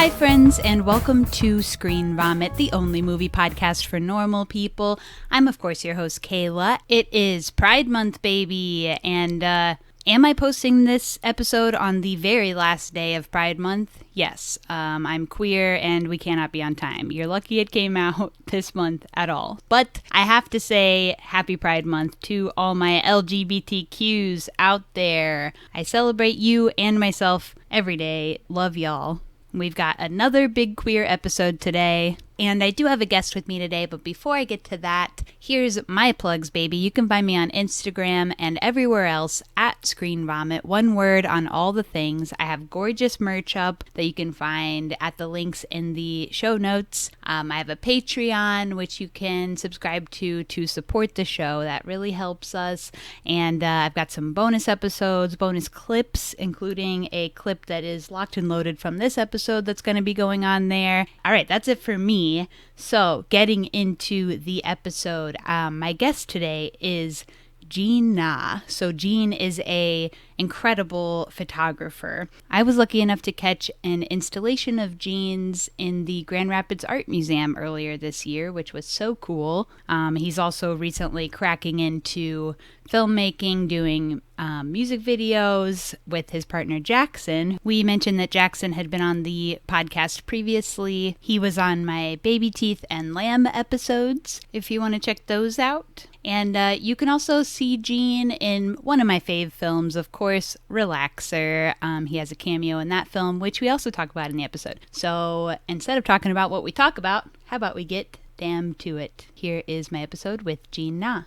Hi friends, and welcome to ScreenVomit, the only movie podcast for normal people. I'm of course your host Kayla. It is Pride Month, baby, and am I posting this episode on the very last day of Pride Month? Yes, I'm queer and we cannot be on time. You're lucky it came out this month at all. But I have to say happy Pride Month to all my LGBTQs out there. I celebrate you and myself every day. Love y'all. We've got another big queer episode today, and I do have a guest with me today, but before I get to that, here's my plugs, baby. You can find me on Instagram and everywhere else at ScreenVomit, one word on all the things. I have gorgeous merch up that you can find at the links in the show notes. I have a Patreon, which you can subscribe to support the show. That really helps us, and I've got some bonus episodes, bonus clips, including a clip that is locked and loaded from this episode that's going to be going on there. All right, that's it for me. So, getting into the episode, my guest today is JEEN Na. So JEEN is a incredible photographer. I was lucky enough to catch an installation of JEEN's in the Grand Rapids Art Museum earlier this year, which was so cool. He's also recently cracking into filmmaking, doing music videos with his partner Jackson. We mentioned that Jackson had been on the podcast previously. He was on my Baby Teeth and Lamb episodes, if you want to check those out. And you can also see JEEN in one of my fave films, of course, Relaxer. He has a cameo in that film, which we also talk about in the episode. So instead of talking about what we talk about, how about we get damn to it? Here is my episode with JEEN Na.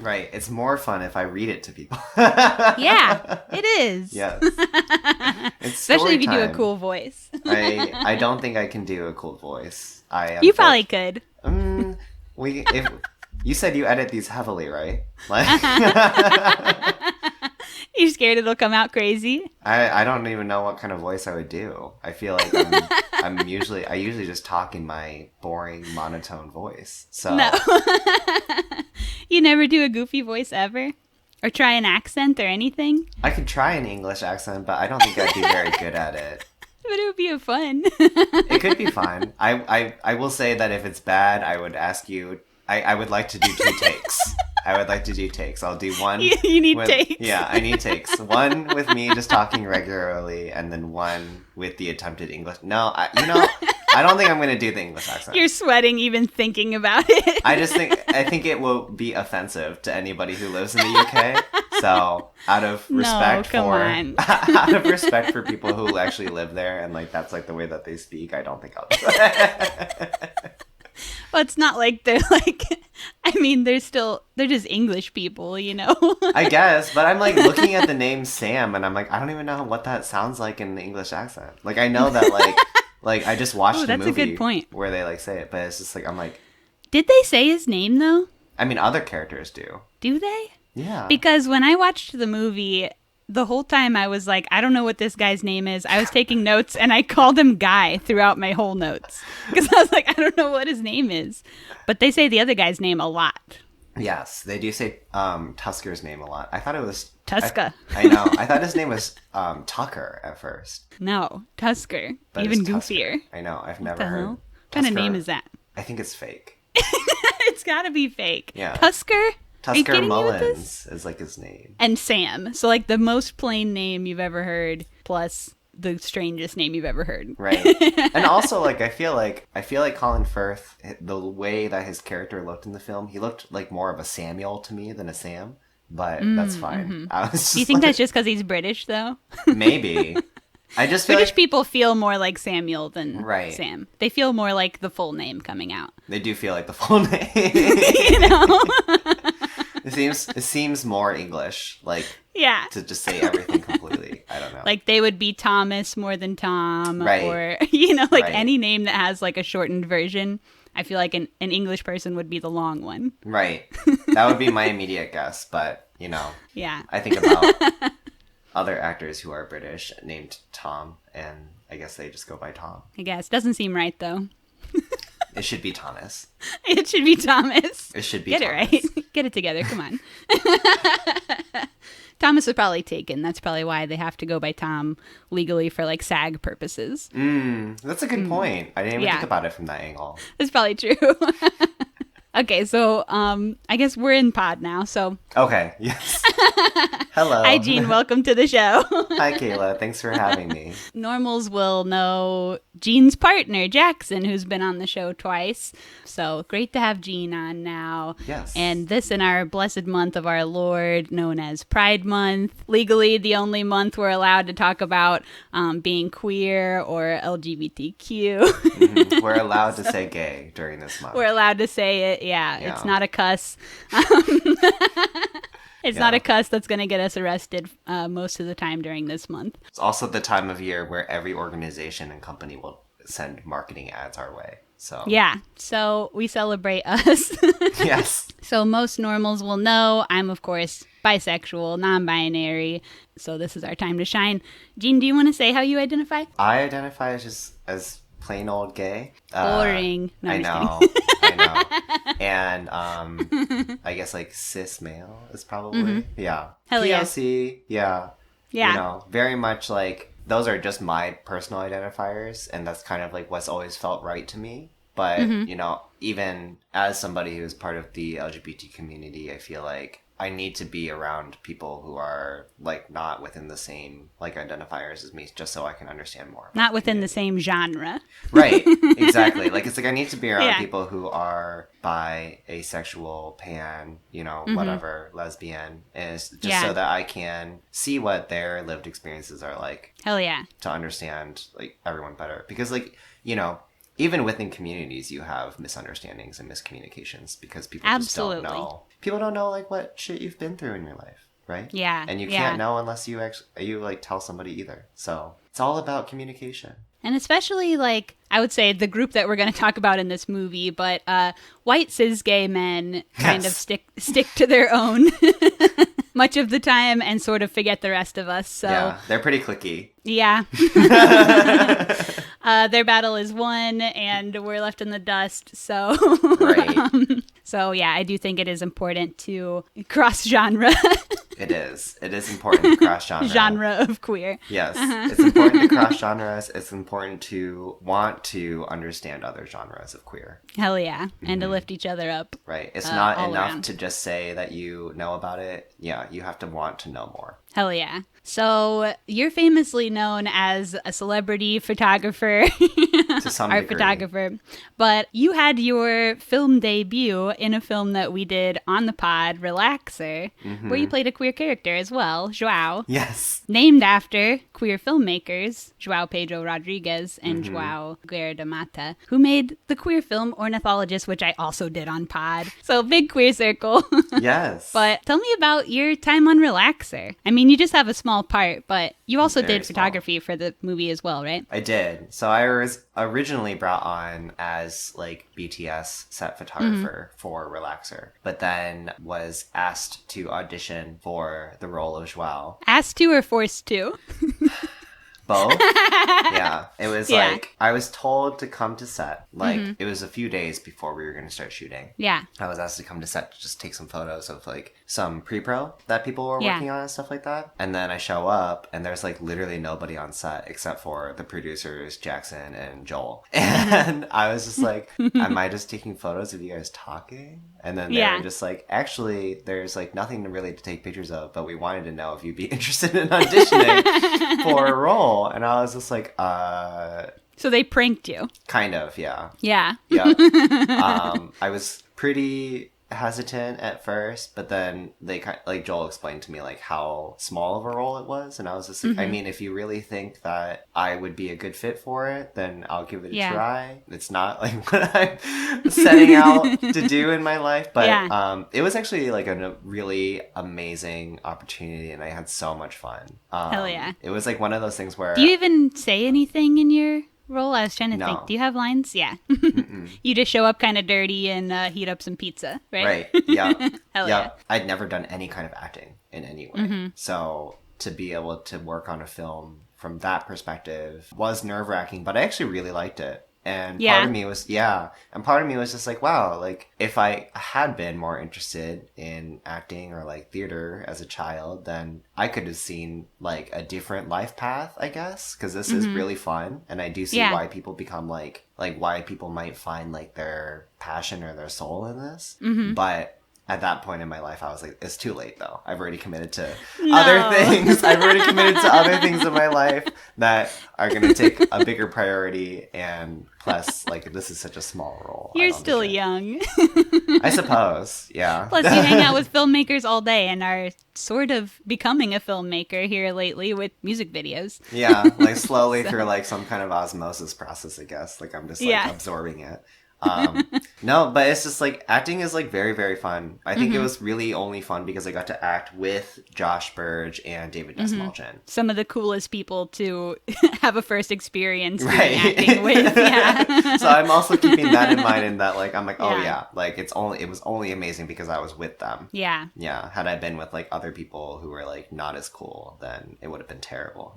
Right. It's more fun if I read it to people. Yeah, it is. Yes. It's especially if you do a time. cool voice. I don't think I can do a cool voice. You probably could. If you said you edit these heavily, right? Like, You're scared it'll come out crazy? I don't even know what kind of voice I would do. I feel like I usually just talk in my boring monotone voice. So No. You never do a goofy voice ever? Or try an accent or anything? I could try an English accent, but I don't think I'd be very good at it. But it would be fun. It could be fun. I will say that if it's bad, I would ask you. I would like to do 2 takes. I would like to do takes. I'll do one. You need takes. Yeah, I need takes. One with me just talking regularly, and then one with the attempted English. No, I don't think I'm going to do the English accent. You're sweating even thinking about it. I think it will be offensive to anybody who lives in the UK. So, out of respect out of respect for people who actually live there, and like that's like the way that they speak, I don't think I'll do it. Well, it's not like they're like, I mean, they're just English people, you know? I guess, but I'm like looking at the name Sam and I'm like, I don't even know what that sounds like in the English accent. Like, I know that like I just watched a movie that's a good point. Where they like say it, but it's just like, I'm like. Did they say his name though? I mean, other characters do. Do they? Yeah. Because when I watched the movie, the whole time I was like, I don't know what this guy's name is. I was taking notes and I called him Guy throughout my whole notes. Because I was like, I don't know what his name is. But they say the other guy's name a lot. Yes, they do say Tusker's name a lot. I thought it was... Tuska. I know. I thought his name was Tucker at first. No, Tusker. But even it's goofier. Tusker. I know. I've never the heard. hell? What kind of name is that? I think it's fake. It's gotta be fake. Yeah. Tusker? Tusker Mullins is like his name. And Sam. So like the most plain name you've ever heard, plus the strangest name you've ever heard. Right. And also like I feel like Colin Firth, the way that his character looked in the film, he looked like more of a Samuel to me than a Sam. But that's fine. Mm-hmm. Do you think that's just because he's British though? Maybe. I just feel British like people feel more like Samuel than Right. Sam. They feel more like the full name coming out. They do feel like the full name. You know? It seems more English, like Yeah. to just say everything completely. I don't know. Like they would be Thomas more than Tom. Right. Or, you know, like Right. any name that has like a shortened version. I feel like an English person would be the long one. Right. That would be my immediate guess, but, you know. Yeah. I think about other actors who are British named Tom, and I guess they just go by Tom. I guess. Doesn't seem right though. It should be Thomas. It should be Thomas. It should be Get Thomas. it right. Get it together. Come on. Thomas is probably taken. That's probably why they have to go by Tom legally for like SAG purposes. That's a good point. I didn't even think about it from that angle. That's probably true. Okay, so I guess we're in pod now, so... Okay, yes. Hello. Hi, Jean. Welcome to the show. Hi, Kayla. Thanks for having me. Normals will know Jean's partner, Jackson, who's been on the show twice. So great to have Jean on now. Yes. And this in our blessed month of our Lord, known as Pride Month. Legally, the only month we're allowed to talk about being queer or LGBTQ. We're allowed to say gay during this month. We're allowed to say it. Yeah. It's not a cuss. It's not a cuss that's going to get us arrested most of the time during this month. It's also the time of year where every organization and company will send marketing ads our way. So yeah, so we celebrate us. Yes. So most normals will know I'm, of course, bisexual, non-binary. So this is our time to shine. Jean, do you want to say how you identify? I identify as plain old gay. Boring. No, I know. And I guess like cis male is probably yeah. Hell yeah. POC, yeah. Yeah. You know, very much like those are just my personal identifiers, and that's kind of like what's always felt right to me. But you know, even as somebody who is part of the LGBT community, I feel like I need to be around people who are like not within the same like identifiers as me, just so I can understand more. Not within the same genre. Right. Exactly. Like it's like I need to be around people who are bi, asexual, pan, you know, whatever, lesbian, and it's just so that I can see what their lived experiences are like. Hell yeah. To understand like everyone better, because like, you know, even within communities, you have misunderstandings and miscommunications because people just don't know. People don't know like what shit you've been through in your life, right? Yeah. And you can't know unless you like tell somebody either. So it's all about communication. And especially like I would say the group that we're going to talk about in this movie, but white cis gay men kind of stick to their own much of the time and sort of forget the rest of us. So yeah, they're pretty cliquey. Yeah. Their battle is won and we're left in the dust. So right. So yeah, I do think it is important to cross genre. It is. It is important to cross genre. Genre of queer. Yes. It's important to cross genres. It's important to want to understand other genres of queer. Hell yeah. And to lift each other up. Right. It's not enough around. to just say that you know about it. Yeah, you have to want to know more. Hell yeah. So you're famously known as a celebrity photographer. To some art degree. photographer. But you had your film debut in a film that we did on the pod, Relaxer, where you played a queer character as well, Joao. Yes. Named after queer filmmakers, Joao Pedro Rodriguez and Joao Guerra Mata, who made the queer film Ornithologist, which I also did on pod. So big queer circle. Yes. But tell me about your time on Relaxer. I mean, you just have a small part, but you also Very did photography for the movie as well, right? I did. So I was originally brought on as like BTS set photographer for Relaxer, but then was asked to audition for the role of Joao. Asked to or forced to? Both. Yeah. It was like, I was told to come to set. Like, it was a few days before we were going to start shooting. Yeah. I was asked to come to set to just take some photos of like some pre-pro that people were working on and stuff like that. And then I show up and there's like literally nobody on set except for the producers, Jackson and Joel. And I was just like, am I just taking photos of you guys talking? And then they were just like, actually, there's like nothing really to take pictures of, but we wanted to know if you'd be interested in auditioning for a role. And I was just like, So they pranked you. kind of, yeah. Yeah. Yeah. I was pretty hesitant at first, but then they like Joel explained to me like how small of a role it was, and I was just like, I mean, if you really think that I would be a good fit for it, then I'll give it a try. It's not like what I'm setting out to do in my life, but it was actually like a really amazing opportunity, and I had so much fun. Hell yeah. It was like one of those things where Do you even say anything in your role? I was trying to No. think. Do you have lines? Yeah. You just show up kind of dirty and heat up some pizza, right? Right. Yeah. Hell yeah. yeah. I'd never done any kind of acting in any way. So to be able to work on a film from that perspective was nerve-wracking, but I actually really liked it. And part of me was, and part of me was just like, wow, like if I had been more interested in acting or like theater as a child, then I could have seen like a different life path, I guess, because this is really fun. And I do see why people become like why people might find like their passion or their soul in this. But at that point in my life, I was like, it's too late, though. I've already committed to other things. I've already committed to other things in my life that are going to take a bigger priority. And plus, like, this is such a small role. You're still young. I suppose, yeah. Plus, you hang out with filmmakers all day and are sort of becoming a filmmaker here lately with music videos. Yeah, like slowly through like some kind of osmosis process, I guess. Like, I'm just like absorbing it. No, but it's just like acting is like very, very fun. I think it was really only fun because I got to act with Josh Burge and David Desmalchin. Some of the coolest people to have a first experience doing acting with. Yeah. So I'm also keeping that in mind, and that like I'm like, oh yeah, like it was only amazing because I was with them. Yeah. Yeah. Had I been with like other people who were like not as cool, then it would have been terrible.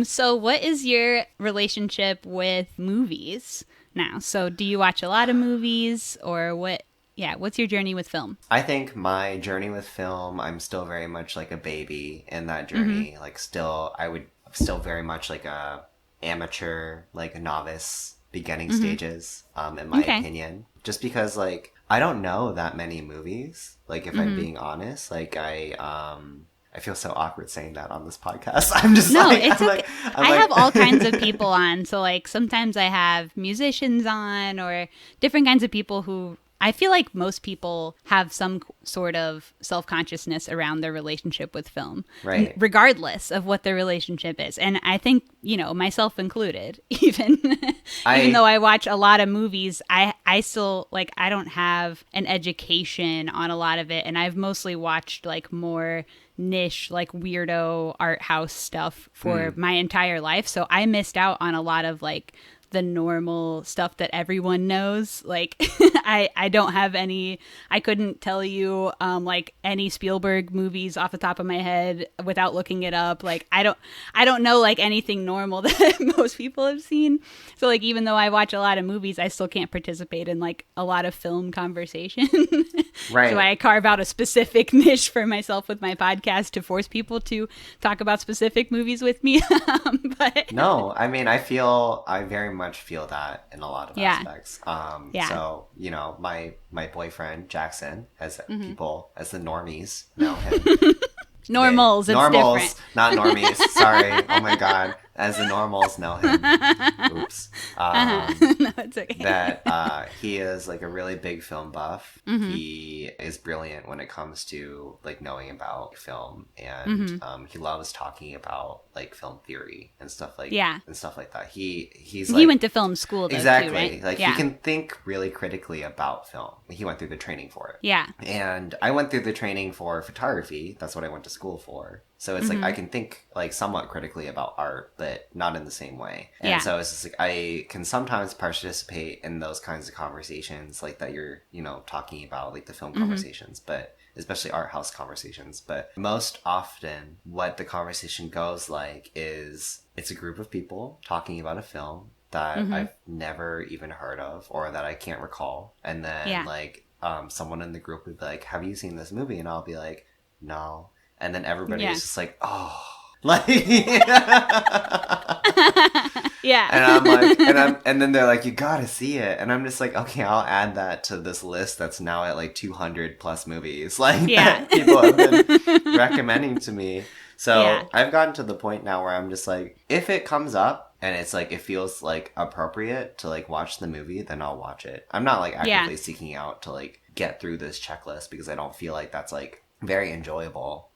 So what is your relationship with movies now? So do you watch a lot of movies, or what? Yeah, what's your journey with film? I think my journey with film, I'm still very much like a baby in that journey. Like I would still very much like a amateur, like a novice beginning stages, in my opinion. Just because like I don't know that many movies. Like if I'm being honest, like I feel so awkward saying that on this podcast. I'm just it's okay. I have all kinds of people on. So like sometimes I have musicians on or different kinds of people who I feel like most people have some sort of self-consciousness around their relationship with film, right? Regardless of what their relationship is. And I think, myself included, even though I watch a lot of movies, I still like, I don't have an education on a lot of it. And I've mostly watched like more niche, like weirdo art house stuff for my entire life. So I missed out on a lot of like the normal stuff that everyone knows. Like I don't have any, I couldn't tell you like any Spielberg movies off the top of my head without looking it up. Like I don't know like anything normal that most people have seen. So like even though I watch a lot of movies, I still can't participate in like a lot of film conversation. Right. So I carve out a specific niche for myself with my podcast to force people to talk about specific movies with me. But no, I mean, I very much feel that in a lot of aspects. So, my boyfriend, Jackson, as people, as the normies know him. Normals, it's normals, different. Not normies. Sorry. Oh my God. As the normals know him. Oops. No, it's okay. That he is like a really big film buff. He is brilliant when it comes to like knowing about film, and he loves talking about like film theory and stuff like that. He's like, he went to film school though, exactly. Too, right? Like he can think really critically about film. He went through the training for it. Yeah. And I went through the training for photography. That's what I went to school for. So it's like I can think like somewhat critically about art, but not in the same way. And so it's just like I can sometimes participate in those kinds of conversations like that you're, talking about, like the film conversations, but especially art house conversations. But most often what the conversation goes like is it's a group of people talking about a film that I've never even heard of or that I can't recall. And then like someone in the group would be like, have you seen this movie? And I'll be like, no. And then everybody is just like, oh, like, yeah. And I'm like, and then they're like, you gotta see it. And I'm just like, okay, I'll add that to this list that's now at like 200 plus movies, like that people have been recommending to me. So I've gotten to the point now where I'm just like, if it comes up and it's like, it feels like appropriate to like watch the movie, then I'll watch it. I'm not like actively seeking out to like get through this checklist because I don't feel like that's like very enjoyable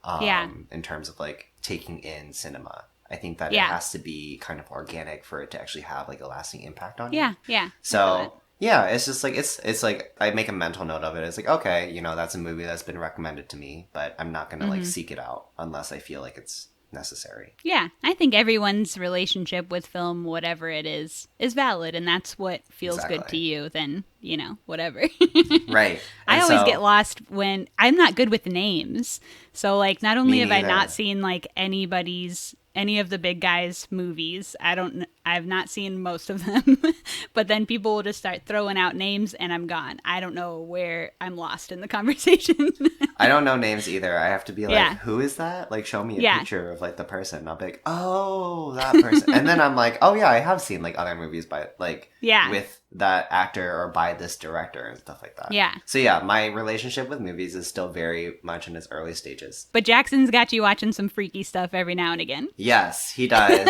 in terms of like taking in cinema. I think that it has to be kind of organic for it to actually have like a lasting impact on you. Yeah. So it's just like it's like I make a mental note of it. It's like, okay, that's a movie that's been recommended to me, but I'm not gonna like seek it out unless I feel like it's necessary. Yeah, I think everyone's relationship with film, whatever it is valid, and that's what feels good to you, then, whatever. Right. I always get lost when I'm not good with names. So like not only have I not seen like anybody's any of the big guys' movies. I've not seen most of them. But then people will just start throwing out names and I'm gone. I don't know where I'm lost in the conversation. I don't know names either. I have to be like, who is that? Like, show me a picture of like the person. And I'll be like, oh, that person. And then I'm like, oh yeah, I have seen like other movies by like with that actor or by this director and stuff like that. Yeah. So yeah, my relationship with movies is still very much in its early stages. But Jackson's got you watching some freaky stuff every now and again. Yes, he does.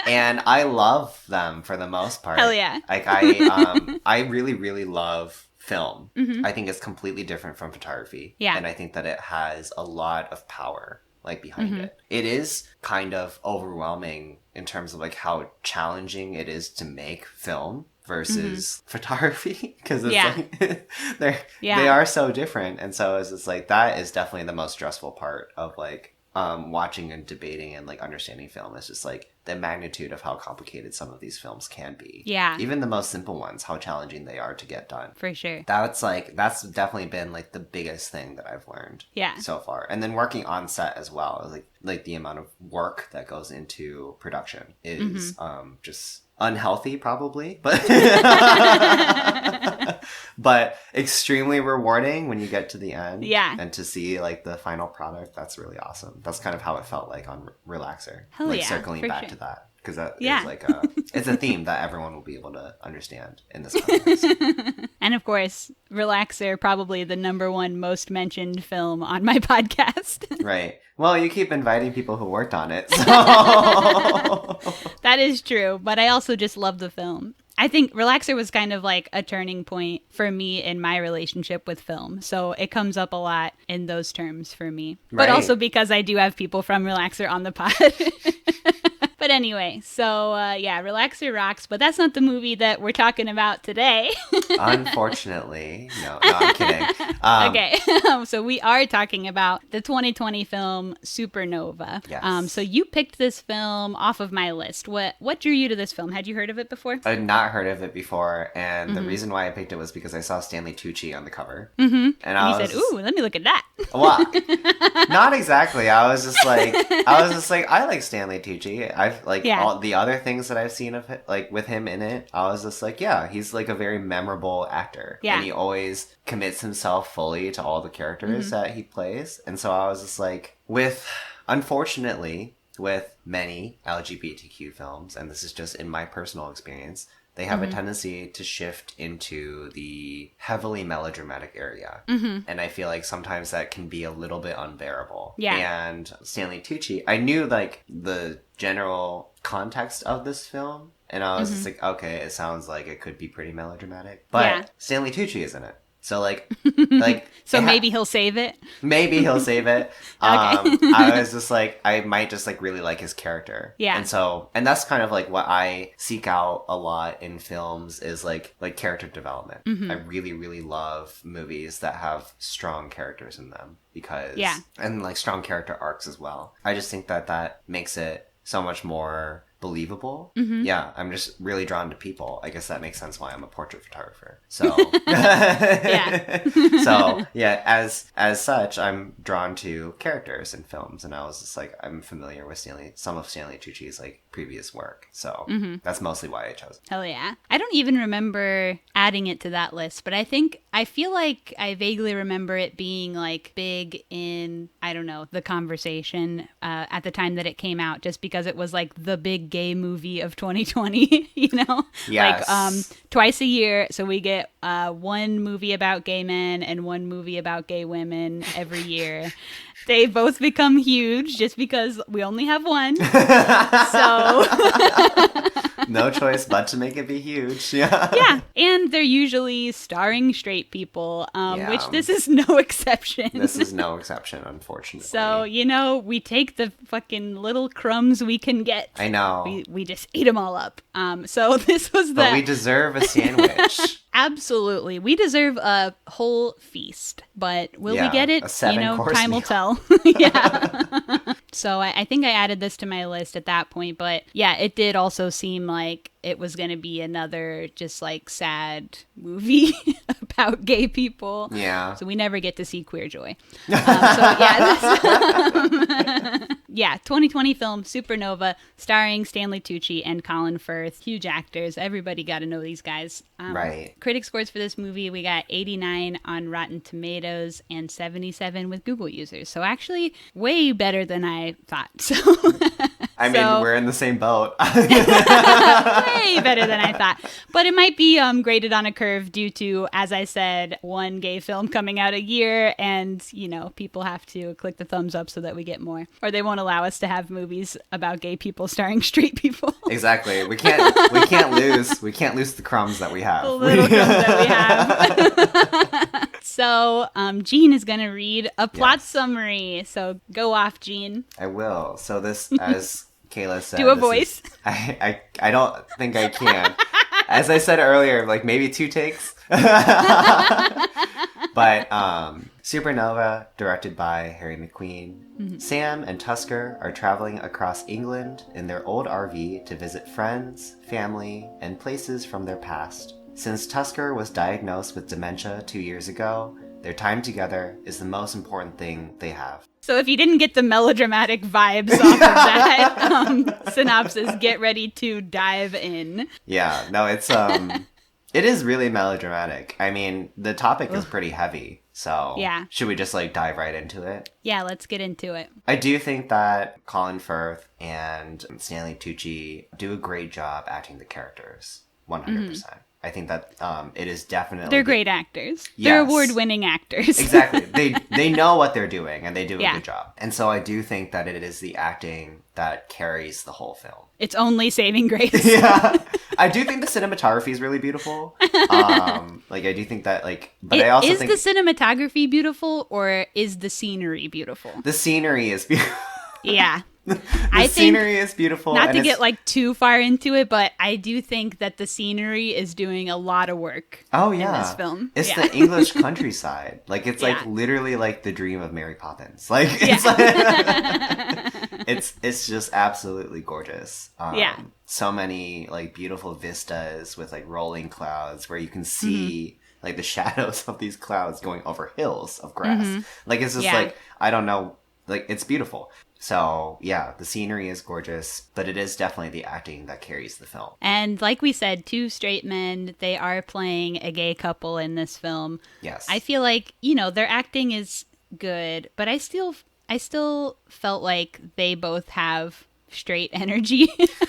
And I love them for the most part. Hell yeah. Like I really, really love film. Mm-hmm. I think it's completely different from photography. Yeah. And I think that it has a lot of power like behind it. It is kind of overwhelming in terms of like how challenging it is to make film versus photography, because it's like they are so different. And so it's just like that is definitely the most stressful part of like watching and debating and like understanding film. Is just like the magnitude of how complicated some of these films can be. Yeah. Even the most simple ones, how challenging they are to get done. For sure. That's definitely been like the biggest thing that I've learned so far. And then working on set as well, like the amount of work that goes into production is just unhealthy probably, but but extremely rewarding when you get to the end. Yeah. And to see like the final product, that's really awesome. That's kind of how it felt like on Relaxer. Hell like yeah, circling back sure. to that. Because that is like it's a theme that everyone will be able to understand in this context. And of course, Relaxer, probably the #1 most mentioned film on my podcast. Right. Well, you keep inviting people who worked on it, so... That is true, but I also just love the film. I think Relaxer was kind of like a turning point for me in my relationship with film. So it comes up a lot in those terms for me. Right. But also because I do have people from Relaxer on the pod. But anyway, so Relaxer rocks, but that's not the movie that we're talking about today. Unfortunately. No, I'm kidding. Okay, so we are talking about the 2020 film Supernova. Yes. So you picked this film off of my list. What drew you to this film? Had you heard of it before? I had not heard of it before, and the reason why I picked it was because I saw Stanley Tucci on the cover. Mm-hmm. And you said, ooh, let me look at that. Well, not exactly. I was just like, I like Stanley Tucci. I've like all the other things that I've seen of it, like with him in it. I was just like, yeah, he's like a very memorable actor. Yeah. And he always commits himself fully to all the characters that he plays. And so I was just like, unfortunately, with many LGBTQ films, and this is just in my personal experience, they have a tendency to shift into the heavily melodramatic area. And I feel like sometimes that can be a little bit unbearable. Yeah. And Stanley Tucci, I knew like the general context of this film, and I was just like, okay, it sounds like it could be pretty melodramatic. But Stanley Tucci is in it. So so maybe he'll save it. Maybe he'll save it. I was just like, I might just like really like his character. Yeah. And that's kind of like what I seek out a lot in films is like character development. I really, really love movies that have strong characters in them because and like strong character arcs as well. I just think that makes it so much more believable. Yeah, I'm just really drawn to people. I guess that makes sense why I'm a portrait photographer. So so yeah, as such, I'm drawn to characters in films, and I was just like, I'm familiar with some of Stanley Tucci's like previous work, so that's mostly why I chose it. Hell yeah. I don't even remember adding it to that list, but I feel like I vaguely remember it being like big in, I don't know, the conversation at the time that it came out, just because it was like the big gay movie of 2020, you know? Yes. Like twice a year, so we get one movie about gay men and one movie about gay women every year. They both become huge just because we only have one. So no choice but to make it be huge. Yeah. Yeah. And they're usually starring straight people, which this is no exception. This is no exception, unfortunately. So, you know, we take the fucking little crumbs we can get. I know. We just eat them all up. So this was But we deserve a sandwich. Absolutely. We deserve a whole feast, but will we get it? Time will tell. Yeah. So I think I added this to my list at that point, but yeah, it did also seem like it was going to be another just like sad movie about gay people. Yeah. So we never get to see Queer Joy. So yeah, yeah, 2020 film Supernova, starring Stanley Tucci and Colin Firth. Huge actors. Everybody got to know these guys. Right. Critic scores for this movie, we got 89 on Rotten Tomatoes and 77 with Google users. So actually way better than I thought. So I mean, we're in the same boat. way better than I thought. But it might be graded on a curve due to, as I said, one gay film coming out a year, and, you know, people have to click the thumbs up so that we get more. Or they won't allow us to have movies about gay people starring straight people. Exactly. We can't lose the crumbs that we have. The little crumbs that we have. So, Jean is going to read a plot summary. So go off, Jean. I will. So this, as Kayla said, do a voice. I don't think I can. As I said earlier, like maybe 2 takes. But Supernova, directed by Harry McQueen. Mm-hmm. Sam and Tusker are traveling across England in their old RV to visit friends, family, and places from their past. Since Tusker was diagnosed with dementia 2 years ago, their time together is the most important thing they have. So if you didn't get the melodramatic vibes off of that synopsis, get ready to dive in. Yeah, no, it is really melodramatic. I mean, the topic is pretty heavy. So yeah. Should we just like dive right into it? Yeah, let's get into it. I do think that Colin Firth and Stanley Tucci do a great job acting the characters. 100%. Mm-hmm. I think that it is definitely... They're great actors. Yes. They're award-winning actors. Exactly. They know what they're doing, and they do a good job. And so I do think that it is the acting that carries the whole film. It's only saving grace. Yeah. I do think the cinematography is really beautiful. Like, I do think that, like... But I also think... Is the cinematography beautiful, or is the scenery beautiful? The scenery is beautiful. Yeah. The scenery is beautiful. Not to get like too far into it, but I do think that the scenery is doing a lot of work. Oh yeah, in this film. It's the English countryside. Like it's like literally like the dream of Mary Poppins. Like it's it's just absolutely gorgeous. So many like beautiful vistas with like rolling clouds where you can see like the shadows of these clouds going over hills of grass. Mm-hmm. Like it's just like I don't know, like it's beautiful. So, yeah, the scenery is gorgeous, but it is definitely the acting that carries the film. And like we said, 2 straight men, they are playing a gay couple in this film. Yes. I feel like, you know, their acting is good, but I still felt like they both have straight energy.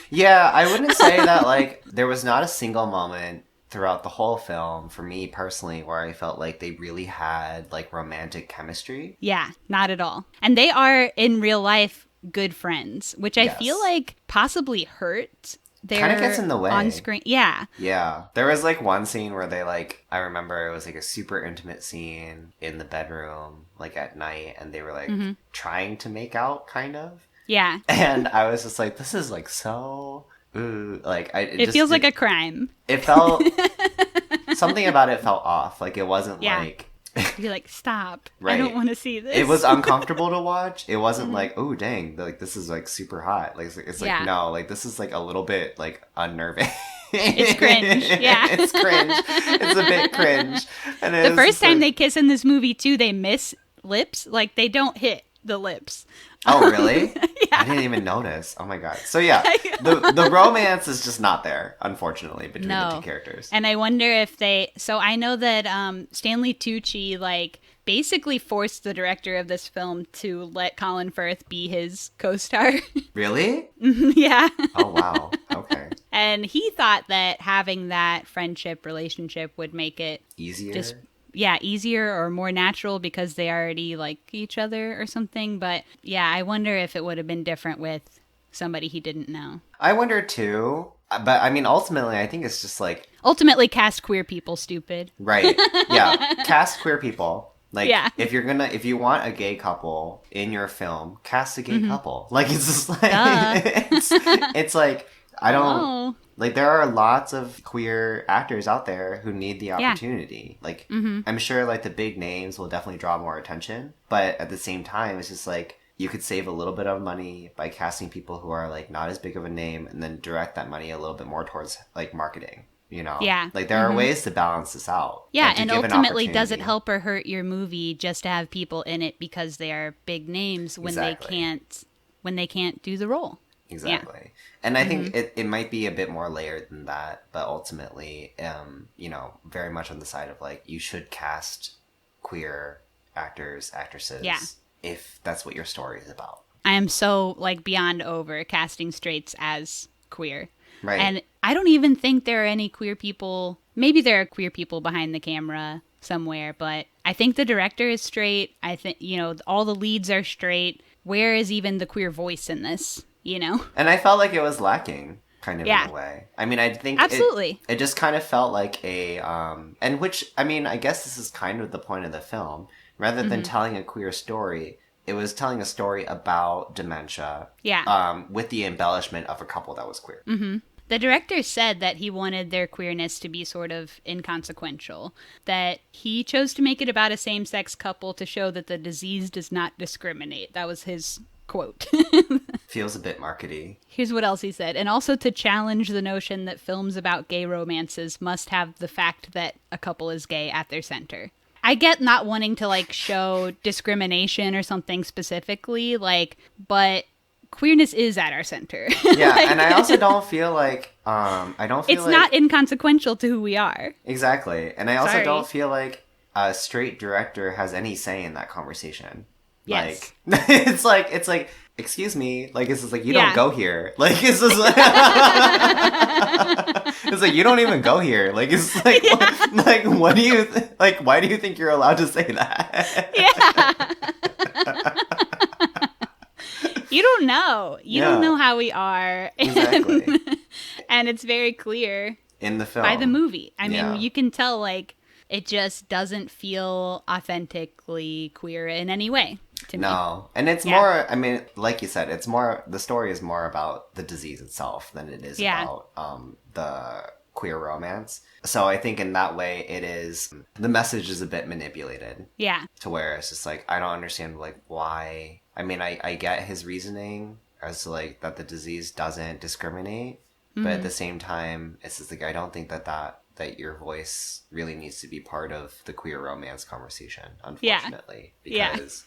Yeah, I wouldn't say that, like, there was not a single moment throughout the whole film, for me personally, where I felt like they really had like romantic chemistry. Yeah, not at all. And they are in real life good friends, which I feel like possibly hurt. Kind of gets in the way on screen. Yeah. Yeah. There was like one scene where they like, I remember it was like a super intimate scene in the bedroom, like at night, and they were like trying to make out, kind of. Yeah. And I was just like, this is like so. Ooh, like it feels like a crime. It felt something about it felt off. Like it wasn't like you're like stop. Right. I don't want to see this. It was uncomfortable to watch. It wasn't like oh dang, like this is like super hot. Like it's like no, like this is like a little bit like unnerving. It's cringe. Yeah, it's cringe. It's a bit cringe. And the first time they kiss in this movie too, they miss lips. Like they don't hit the lips. Oh, really? I didn't even notice. Oh my god. So yeah, the romance is just not there, unfortunately, between the 2 characters. And I wonder if so I know that Stanley Tucci like basically forced the director of this film to let Colin Firth be his co-star. Really? Yeah. Oh wow. Okay. And he thought that having that relationship would make it easier. Easier or more natural because they already like each other or something. But yeah, I wonder if it would have been different with somebody he didn't know. I wonder too. But I mean, ultimately, I think it's just like... Ultimately, cast queer people stupid. Right. Yeah. Cast queer people. Like, if you want a gay couple in your film, cast a gay couple. Like, it's just like... it's like, I don't... Hello. Like, there are lots of queer actors out there who need the opportunity. Like, I'm sure, like, the big names will definitely draw more attention. But at the same time, it's just like, you could save a little bit of money by casting people who are like not as big of a name, and then direct that money a little bit more towards like marketing. Yeah. Like there are ways to balance this out. Yeah, and ultimately, does it help or hurt your movie just to have people in it because they are big names when they can't do the role? Exactly. Yeah. And I think it might be a bit more layered than that, but ultimately, very much on the side of like, you should cast queer actors, actresses, if that's what your story is about. I am so like beyond over casting straights as queer. Right. And I don't even think there are any queer people. Maybe there are queer people behind the camera somewhere, but I think the director is straight. I think, all the leads are straight. Where is even the queer voice in this, And I felt like it was lacking, kind of, in a way. I mean, I think absolutely. It just kind of felt like and which, I mean, I guess this is kind of the point of the film. Rather than telling a queer story, it was telling a story about dementia. Yeah. With the embellishment of a couple that was queer. Mm-hmm. The director said that he wanted their queerness to be sort of inconsequential, that he chose to make it about a same-sex couple to show that the disease does not discriminate. That was his quote. Feels a bit markety. Here's what else he said. And also to challenge the notion that films about gay romances must have the fact that a couple is gay at their center. I get not wanting to, like, show discrimination or something specifically, like, but queerness is at our center. Yeah, like, and I also don't feel like, it's not inconsequential to who we are. Exactly. And I also don't feel like a straight director has any say in that conversation. Yes. Like, it's like, excuse me, like, it's just like, you don't go here. Like, it's just like, it's like, you don't even go here. Like, it's like, what do you, why do you think you're allowed to say that? Yeah. You don't know. You don't know how we are. Exactly. And it's very clear in the film. By the movie. I mean, you can tell, like, it just doesn't feel authentically queer in any way to me. No. And it's more, I mean, like you said, it's more, the story is more about the disease itself than it is about the queer romance. So I think in that way it is, the message is a bit manipulated. Yeah. To where it's just like, I don't understand, like, why. I mean, I get his reasoning as to, like, that the disease doesn't discriminate. But at the same time, it's just like, I don't think that your voice really needs to be part of the queer romance conversation, unfortunately. Yeah. Because,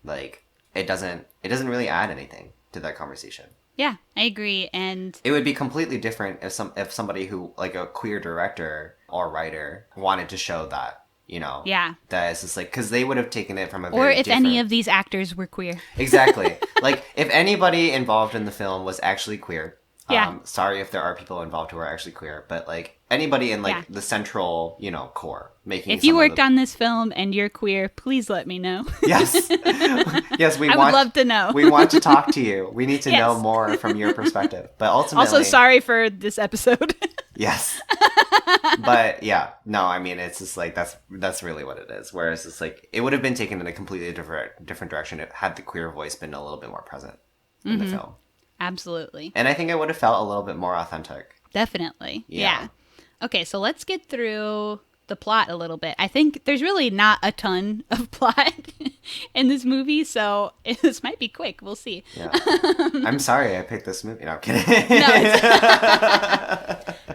like, it doesn't really add anything to that conversation. Yeah, I agree. And it would be completely different if somebody who, like, a queer director or writer wanted to show that. Yeah. That it's just like, because they would have taken it from a very different... any of these actors were queer. Exactly. Like, if anybody involved in the film was actually queer, sorry if there are people involved who are actually queer, but, like, anybody in, like, the central, core, making. If you worked on this film and you're queer, please let me know. Yes. Yes, I would love to know. We want to talk to you. We need to know more from your perspective. But ultimately... Also, sorry for this episode. Yes. But yeah, no, I mean, it's just like, that's really what it is. Whereas it's like, it would have been taken in a completely different direction had the queer voice been a little bit more present in the film. Absolutely. And I think it would have felt a little bit more authentic. Definitely. Yeah. Okay, so let's get through the plot a little bit. I think there's really not a ton of plot in this movie, so this might be quick. We'll see. Yeah. I'm sorry I picked this movie. No, I'm kidding.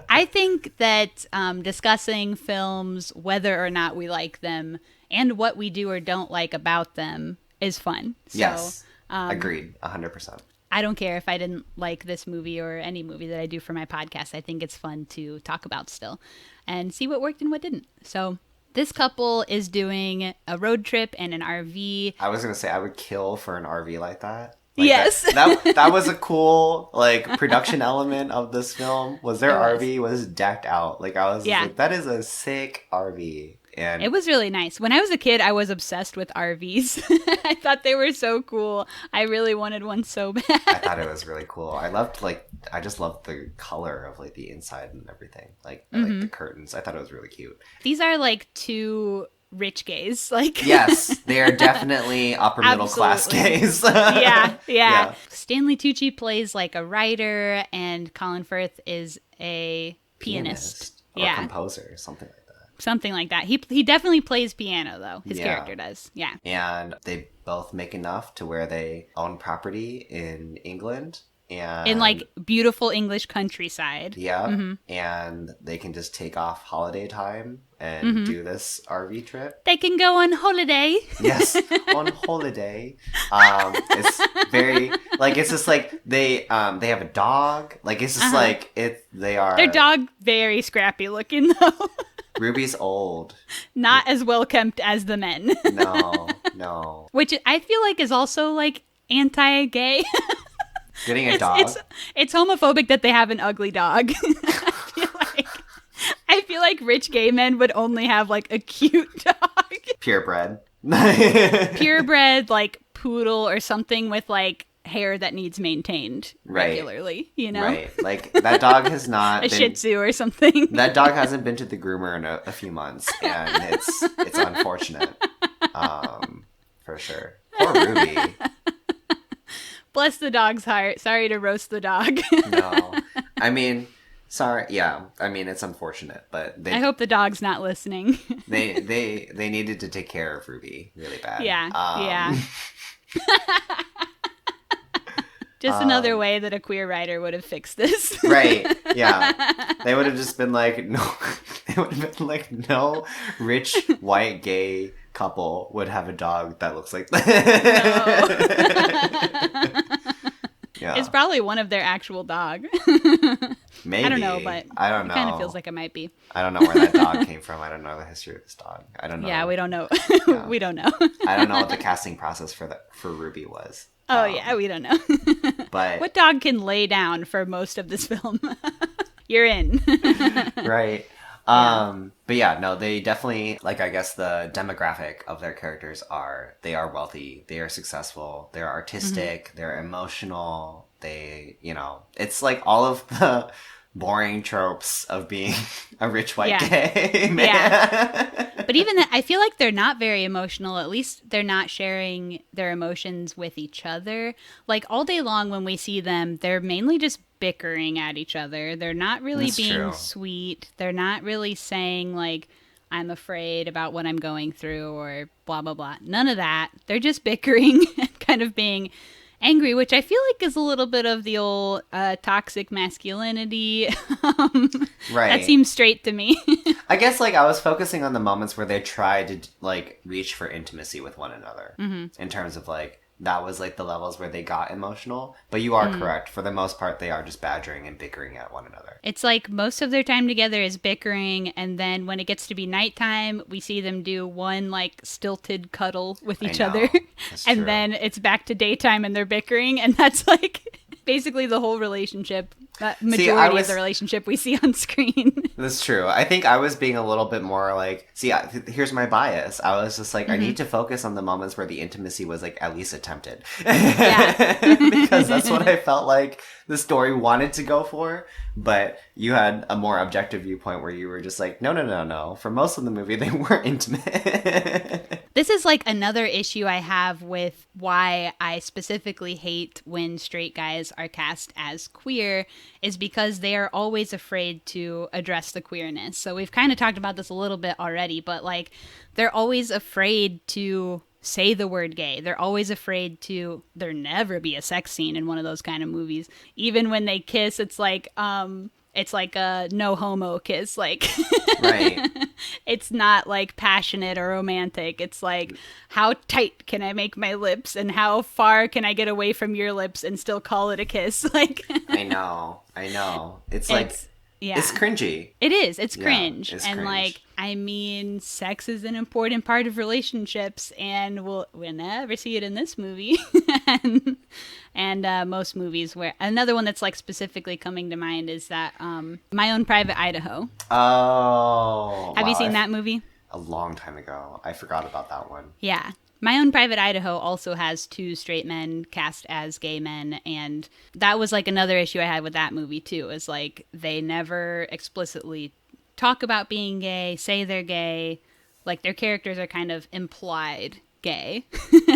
I think that discussing films, whether or not we like them, and what we do or don't like about them is fun. So, yes. Agreed. 100%. I don't care if I didn't like this movie or any movie that I do for my podcast. I think it's fun to talk about still and see what worked and what didn't. So this couple is doing a road trip in an RV. I was going to say, I would kill for an RV like that. Like, yes. That was a cool, like, production element of this film. Was their RV was decked out. Like, I was like, that is a sick RV. And it was really nice. When I was a kid, I was obsessed with RVs. I thought they were so cool. I really wanted one so bad. I thought it was really cool. I just loved the color of, like, the inside and everything. Like, like the curtains. I thought it was really cute. These are, like, two rich gays. Like, yes, they are definitely upper middle class gays. Yeah. Stanley Tucci plays, like, a writer, and Colin Firth is a pianist. Or composer, something like that. Something like that. He definitely plays piano, though. His character does. Yeah. And they both make enough to where they own property in England. And in like beautiful English countryside. Yeah. Mm-hmm. And they can just take off holiday time and do this RV trip. They can go on holiday. Yes, on holiday. It's very like it's just like they have a dog. Like it's just like they are their dog very scrappy looking though. Ruby's old. Not as well kept as the men. No. Which I feel like is also like anti-gay. Getting a dog. It's homophobic that they have an ugly dog. I feel like rich gay men would only have like a cute dog. Purebred. Purebred, like poodle or something with like hair that needs maintained regularly, you know? Right. Like that dog has not a Shih Tzu or something. That dog hasn't been to the groomer in a few months, and it's unfortunate. For sure. Poor Ruby. Bless the dog's heart. Sorry to roast the dog. No. I mean, sorry. Yeah. I mean, it's unfortunate, but I hope the dog's not listening. they needed to take care of Ruby really bad. Yeah. Just another way that a queer writer would have fixed this. Right. Yeah. They would have just been like, no. They would have been like, no rich white gay couple would have a dog that looks like that. No. Yeah. It's probably one of their actual dog. Maybe. I don't know, but I don't know. It kind of feels like it might be. I don't know where that dog came from. I don't know the history of this dog. I don't know. Yeah, we don't know. Yeah. We don't know. I don't know what the casting process for Ruby was. Oh, yeah, we don't know. But what dog can lay down for most of this film? You're in. Right. But yeah, no, they definitely, like, I guess the demographic of their characters they are wealthy, they are successful, they're artistic, they're emotional, it's like all of the boring tropes of being a rich white gay man. Yeah. But even I feel like they're not very emotional. At least they're not sharing their emotions with each other. Like all day long when we see them, they're mainly just bickering at each other. They're not really being sweet. They're not really saying like, I'm afraid about what I'm going through or blah, blah, blah. None of that. They're just bickering and kind of being angry, which I feel like is a little bit of the old toxic masculinity. Right. That seems straight to me. I guess like I was focusing on the moments where they tried to like reach for intimacy with one another in terms of like that was like the levels where they got emotional. But you are correct. For the most part, they are just badgering and bickering at one another. It's like most of their time together is bickering. And then when it gets to be nighttime, we see them do one like stilted cuddle with each other. And then it's back to daytime and they're bickering. And that's like basically the whole relationship. Majority of the relationship we see on screen. That's true. I think I was being a little bit more like, here's my bias. I was just like, I need to focus on the moments where the intimacy was like at least attempted. Yeah. Because that's what I felt like the story wanted to go for. But you had a more objective viewpoint where you were just like, no. For most of the movie, they weren't intimate. This is like another issue I have with why I specifically hate when straight guys are cast as queer is because they are always afraid to address the queerness. So we've kind of talked about this a little bit already, but like they're always afraid to say the word gay. They're always afraid to there never be a sex scene in one of those kind of movies. Even when they kiss, it's like a no homo kiss. Like right. It's not like passionate or romantic. It's like how tight can I make my lips and how far can I get away from your lips and still call it a kiss? Like I know. It's like it's cringy. It is. It's cringe. It's and cringe. like I mean, sex is an important part of relationships, and we'll never see it in this movie. and most movies where another one that's like specifically coming to mind is that My Own Private Idaho. Oh, have you seen that movie? A long time ago. I forgot about that one. Yeah. My Own Private Idaho also has 2 straight men cast as gay men, and that was like another issue I had with that movie too, is like they never explicitly talk about being gay, say they're gay, like their characters are kind of implied gay,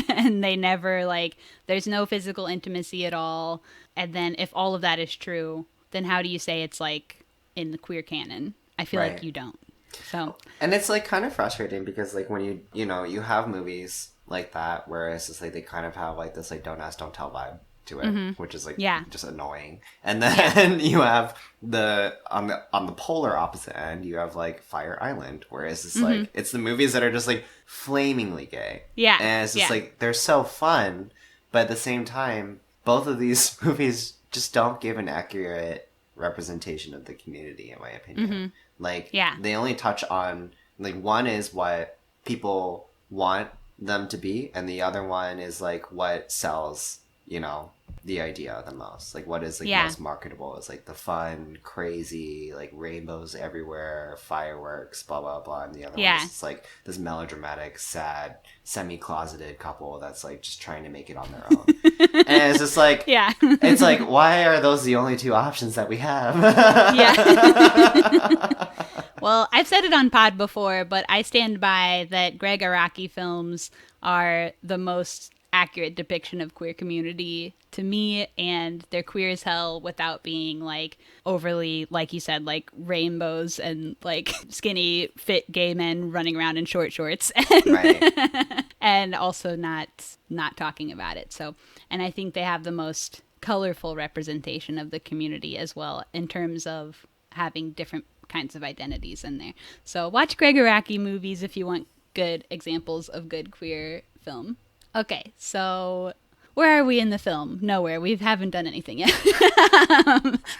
and they never like, there's no physical intimacy at all, and then if all of that is true, then how do you say it's like in the queer canon? I feel like you don't. So, and it's like kind of frustrating because like when you have movies like that where it's just like they kind of have like this like don't ask, don't tell vibe to it, which is like just annoying. And then you have on the polar opposite end, you have like Fire Island, where it's just like it's the movies that are just like flamingly gay. Yeah. And it's just like they're so fun, but at the same time, both of these movies just don't give an accurate representation of the community, in my opinion. Like they only touch on like one is what people want them to be, and the other one is like what sells, the idea the most. Like what is like most marketable is like the fun, crazy, like rainbows everywhere, fireworks, blah blah blah, and the other one is like this melodramatic, sad, semi-closeted couple that's like just trying to make it on their own. And it's just like it's like, why are those the only two options that we have? Well, I've said it on pod before, but I stand by that Greg Araki films are the most accurate depiction of queer community to me, and they're queer as hell without being like overly, like you said, like rainbows and like skinny fit gay men running around in short shorts and, and also not talking about it. So, and I think they have the most colorful representation of the community as well in terms of having different kinds of identities in there. So watch Greg Araki movies if you want good examples of good queer film. Okay, so where are we in the film? Nowhere. We haven't done anything yet.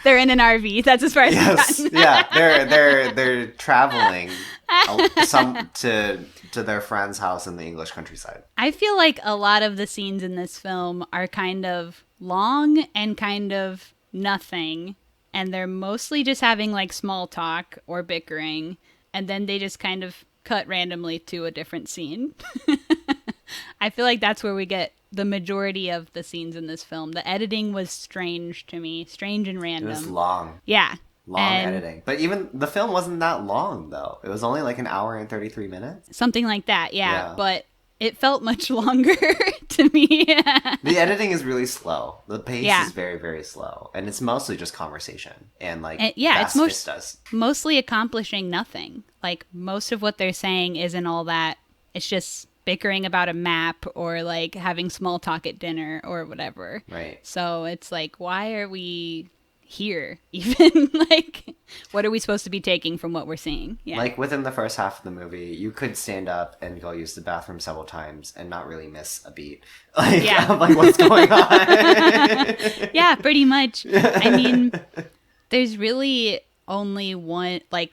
They're in an RV. That's as far as we've gotten. They're traveling to their friend's house in the English countryside. I feel like a lot of the scenes in this film are kind of long and kind of nothing, and they're mostly just having like small talk or bickering, and then they just kind of cut randomly to a different scene. I feel like that's where we get the majority of the scenes in this film. The editing was strange to me, strange and random. It was long. Yeah. Long editing. But even the film wasn't that long, though. It was only like an hour and 33 minutes. Something like that, yeah. But it felt much longer to me. The editing is really slow. The pace is very, very slow. And it's mostly just conversation and like it's mostly accomplishing nothing. Like most of what they're saying isn't all that. It's just bickering about a map or like having small talk at dinner or whatever. Right. So it's like, why are we here even? Like, what are we supposed to be taking from what we're seeing? Yeah. Like within the first half of the movie, you could stand up and go use the bathroom several times and not really miss a beat. Like, like what's going on? Yeah, pretty much. I mean, there's really only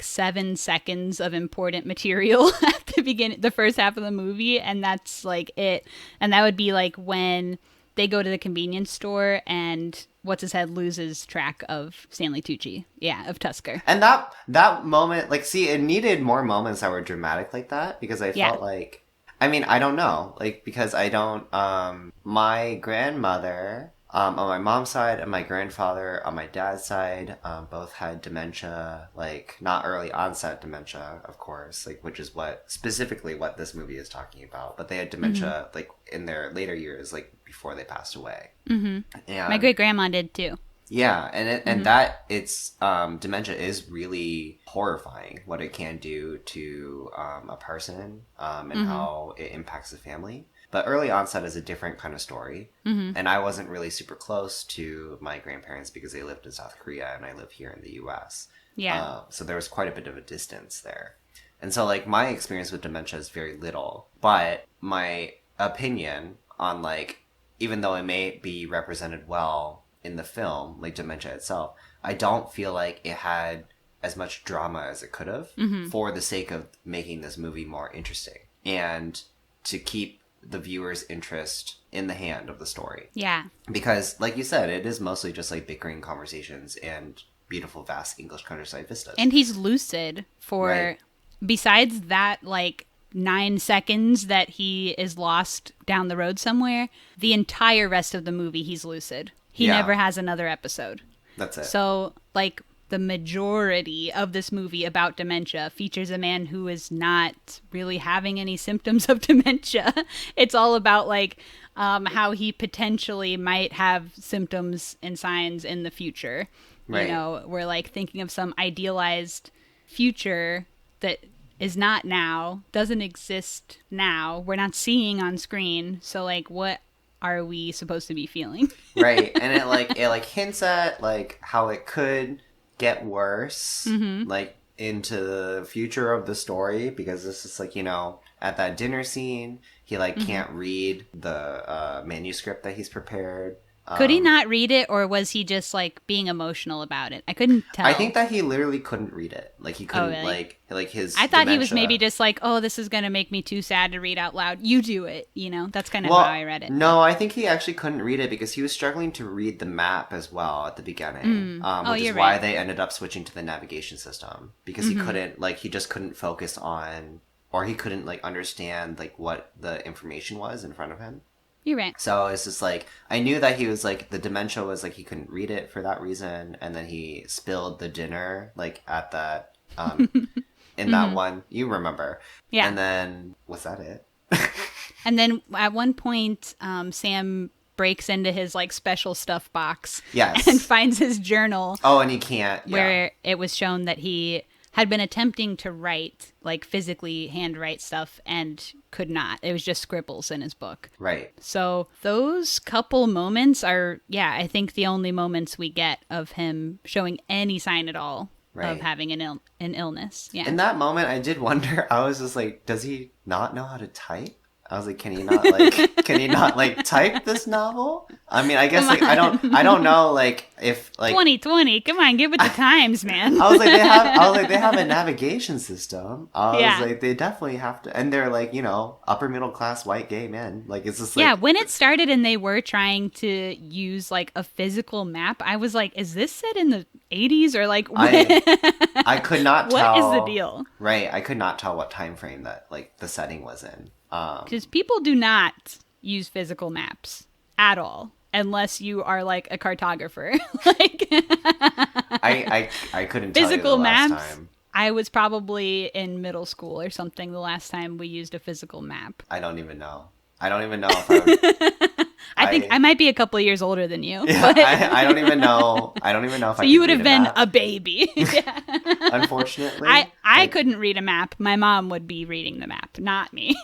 7 seconds of important material at the beginning, the first half of the movie, and that's like it. And that would be like when they go to the convenience store and what's his head loses track of Stanley Tucci, of Tusker. And that moment, like, see, it needed more moments that were dramatic like that, because I felt like, I mean, I don't know, like, because I don't, my grandmother, on my mom's side and my grandfather on my dad's side, both had dementia, like not early onset dementia, of course, like which is specifically what this movie is talking about. But they had dementia like in their later years, like before they passed away. And my great grandma did too. Yeah, and that it's dementia is really horrifying what it can do to a person and how it impacts the family. But early onset is a different kind of story. And I wasn't really super close to my grandparents because they lived in South Korea and I live here in the US. Yeah. So there was quite a bit of a distance there. And so like my experience with dementia is very little. But my opinion on like, even though it may be represented well in the film, like dementia itself, I don't feel like it had as much drama as it could have for the sake of making this movie more interesting. And to keep the viewer's interest in the hand of the story. Yeah. Because, like you said, it is mostly just like bickering conversations and beautiful, vast English countryside vistas. And he's lucid for, besides that, like 9 seconds that he is lost down the road somewhere, the entire rest of the movie he's lucid. He never has another episode. That's it. So, like, the majority of this movie about dementia features a man who is not really having any symptoms of dementia. It's all about like how he potentially might have symptoms and signs in the future. Right. You know, we're like thinking of some idealized future that is not now, doesn't exist now, we're not seeing on screen. So, like, what are we supposed to be feeling? Right. And it hints at, like, how it could get worse, like, into the future of the story, because this is, like, at that dinner scene, he, like, can't read the manuscript that he's prepared. Could he not read it, or was he just, like, being emotional about it? I couldn't tell. I think that he literally couldn't read it. Like, he couldn't, really? like his I thought dementia. he was maybe just like, oh, this is going to make me too sad to read out loud. You do it, That's kind of how I read it. No, I think he actually couldn't read it because he was struggling to read the map as well at the beginning. Which is why they ended up switching to the navigation system. Because he couldn't, like, he just couldn't focus on, or he couldn't, like, understand, like, what the information was in front of him. You're right. So it's just like, I knew that he was like, the dementia was like, he couldn't read it for that reason. And then he spilled the dinner, like at that, in that one, you remember. Yeah. And then, was that it? And then at one point, Sam breaks into his like special stuff box. Yes. And finds his journal. Oh, and he can't. Yeah. Where it was shown that he had been attempting to write, like physically handwrite stuff, and could not. It was just scribbles in his book. Right. So those couple moments are, I think the only moments we get of him showing any sign at all of having an illness. Yeah. In that moment, I did wonder, I was just like, does he not know how to type? I was like, can he not like type this novel? I mean, I guess like I don't know like if like 2020, come on, get with the times, man. I was like they have a navigation system. I was like, they definitely have to, and they're like, upper middle class white gay men. Like, it's just like, when it started and they were trying to use like a physical map, I was like, is this set in the 80s or like what? I could not tell. What is the deal? Right, I could not tell what time frame that like the setting was in. Because people do not use physical maps at all unless you are like a cartographer. Like I couldn't tell physical you the last maps. time. I was probably in middle school or something the last time we used a physical map. I don't even know if I would. I think I might be a couple of years older than you. Yeah, I don't even know. I don't even know if so I. You would have been a baby. Yeah. Unfortunately, I couldn't read a map. My mom would be reading the map, not me.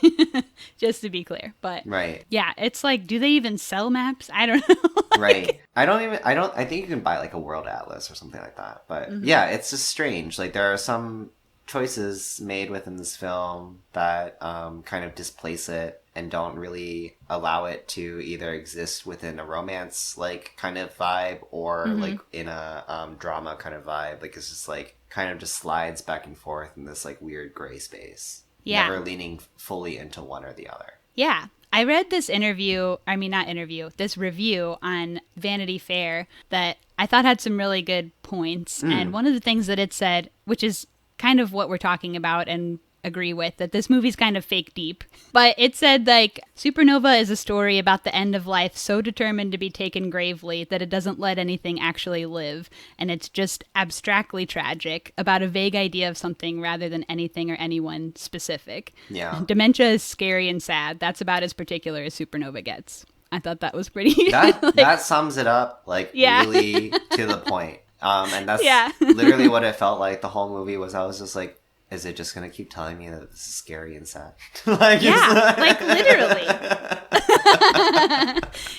Just to be clear, but yeah, it's like, do they even sell maps? I don't know. Right. I think you can buy like a world atlas or something like that. But yeah, it's just strange. Like, there are some choices made within this film that kind of displace it and don't really allow it to either exist within a romance like kind of vibe or like in a drama kind of vibe. Like, it's just like kind of just slides back and forth in this like weird gray space. Yeah. Never leaning fully into one or the other. Yeah. I read this this review on Vanity Fair that I thought had some really good points. And one of the things that it said, which is kind of what we're talking about and agree with, that this movie's kind of fake deep. But it said, like, Supernova is a story about the end of life so determined to be taken gravely that it doesn't let anything actually live. And it's just abstractly tragic about a vague idea of something rather than anything or anyone specific. Yeah. Dementia is scary and sad. That's about as particular as Supernova gets. I thought that was pretty... that sums it up, like, really to the point. And that's literally what it felt like the whole movie was. I was just like, is it just going to keep telling me that this is scary and sad? Like literally.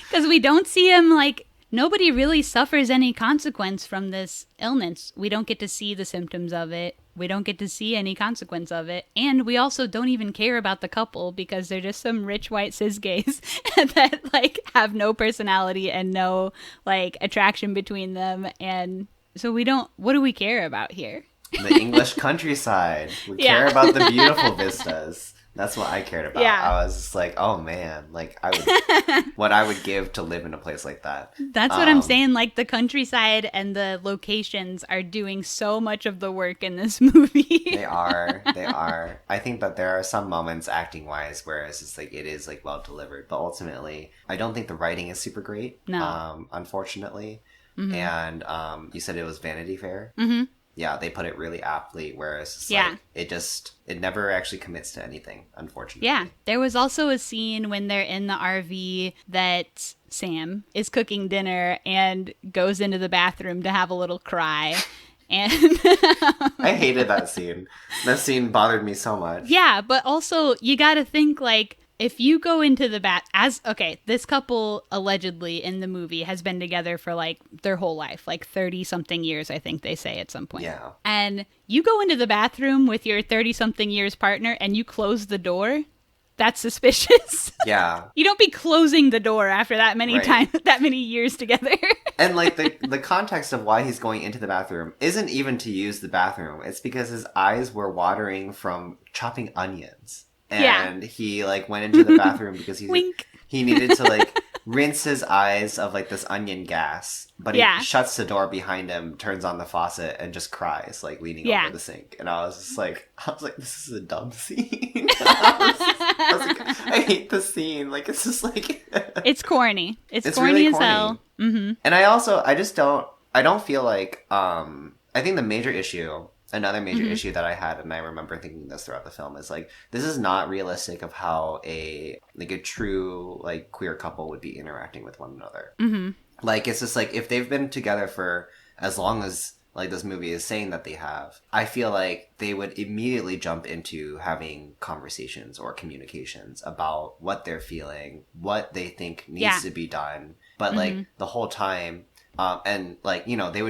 Because we don't see him, like, nobody really suffers any consequence from this illness. We don't get to see the symptoms of it. We don't get to see any consequence of it. And we also don't even care about the couple because they're just some rich white cis gays that, like, have no personality and no, like, attraction between them. And so what do we care about here? The English countryside. We care about the beautiful vistas. That's what I cared about. Yeah. I was just like, oh man, like what I would give to live in a place like that. That's what I'm saying. Like, the countryside and the locations are doing so much of the work in this movie. They are. I think that there are some moments acting wise where it's just like, it is like well delivered, but ultimately I don't think the writing is super great. No. Unfortunately. And you said it was Vanity Fair. Yeah, they put it really aptly, whereas it's like, it never actually commits to anything, unfortunately. Yeah, there was also a scene when they're in the RV that Sam is cooking dinner and goes into the bathroom to have a little cry. And I hated that scene. That scene bothered me so much. Yeah, but also you got to think like if you go into the this couple allegedly in the movie has been together for like their whole life, like 30 something years, I think they say at some point. Yeah. And you go into the bathroom with your 30 something years partner and you close the door. That's suspicious. Yeah. You don't be closing the door after that many times, that many years together. And like the context of why he's going into the bathroom isn't even to use the bathroom. It's because his eyes were watering from chopping onions. And he like went into the bathroom because he needed to like rinse his eyes of like this onion gas. But he shuts the door behind him, turns on the faucet, and just cries, like leaning over the sink. And I was like, this is a dumb scene. I was like, I hate the scene. Like it's just like it's corny. It's corny really as hell. Mm-hmm. And I don't feel like I think the major issue. Another major issue that I had, and I remember thinking this throughout the film, is like this is not realistic of how a true like queer couple would be interacting with one another. Mm-hmm. Like it's just like if they've been together for as long as like this movie is saying that they have, I feel like they would immediately jump into having conversations or communications about what they're feeling, what they think needs to be done, but like the whole time. And like, you know, they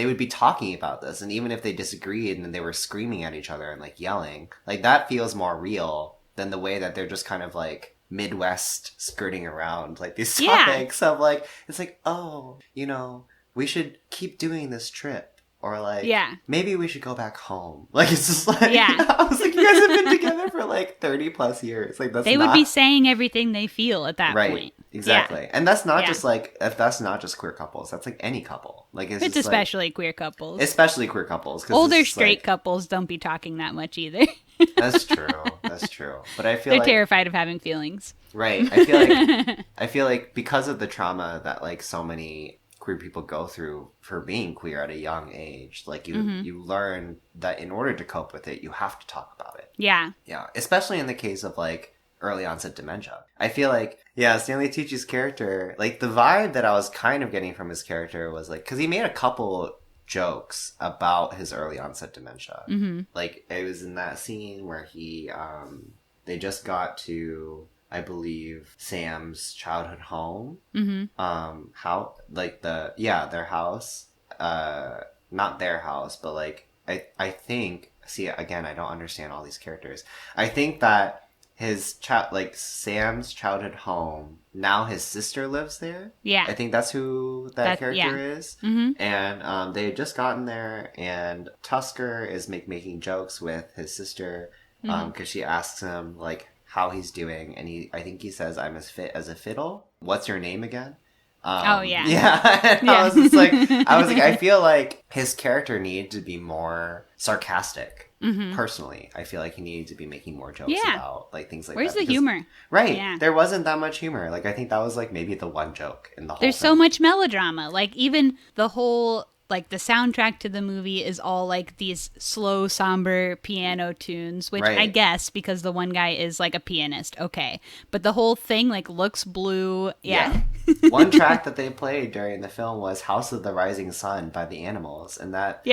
would be talking about this, and even if they disagreed and they were screaming at each other and like yelling, like that feels more real than the way that they're just kind of like Midwest skirting around like these topics of like, it's like, oh, you know, we should keep doing this trip. Or like, maybe we should go back home. Like, it's just like, I was like, you guys have been together for like 30 plus years. Like, they would be saying everything they feel at that point. Exactly. Yeah. And that's not just like, if that's not just queer couples. That's like any couple. Like, it's especially like, queer couples. Especially queer couples. Older straight couples don't be talking that much either. That's true. That's true. But I feel they're terrified of having feelings. Right. I feel like because of the trauma that like so many queer people go through for being queer at a young age, like you learn that in order to cope with it, you have to talk about it. Yeah, especially in the case of like early onset dementia. I feel like Stanley Tucci's character, like the vibe that I was kind of getting from his character was like, because he made a couple jokes about his early onset dementia. Like it was in that scene where he they just got to, I believe, Sam's childhood home. How like their house. Not their house, but like I think. See, again, I don't understand all these characters. I think that his Sam's childhood home. Now his sister lives there. Yeah, I think that's who that character is. And they had just gotten there, and Tusker is making jokes with his sister because she asks him like how he's doing, and I think he says, "I'm as fit as a fiddle. What's your name again?" Yeah. I was like, I feel like his character needed to be more sarcastic. Personally, I feel like he needed to be making more jokes about like things like Where's that. Where's the humor? Right. Yeah. There wasn't that much humor. Like I think that was like maybe the one joke in the whole. There's so much melodrama. Like even the whole. Like, the soundtrack to the movie is all, like, these slow, somber piano tunes, which I guess, because the one guy is, like, a pianist, okay. But the whole thing, like, looks blue. Yeah. One track that they played during the film was House of the Rising Sun by the Animals. And that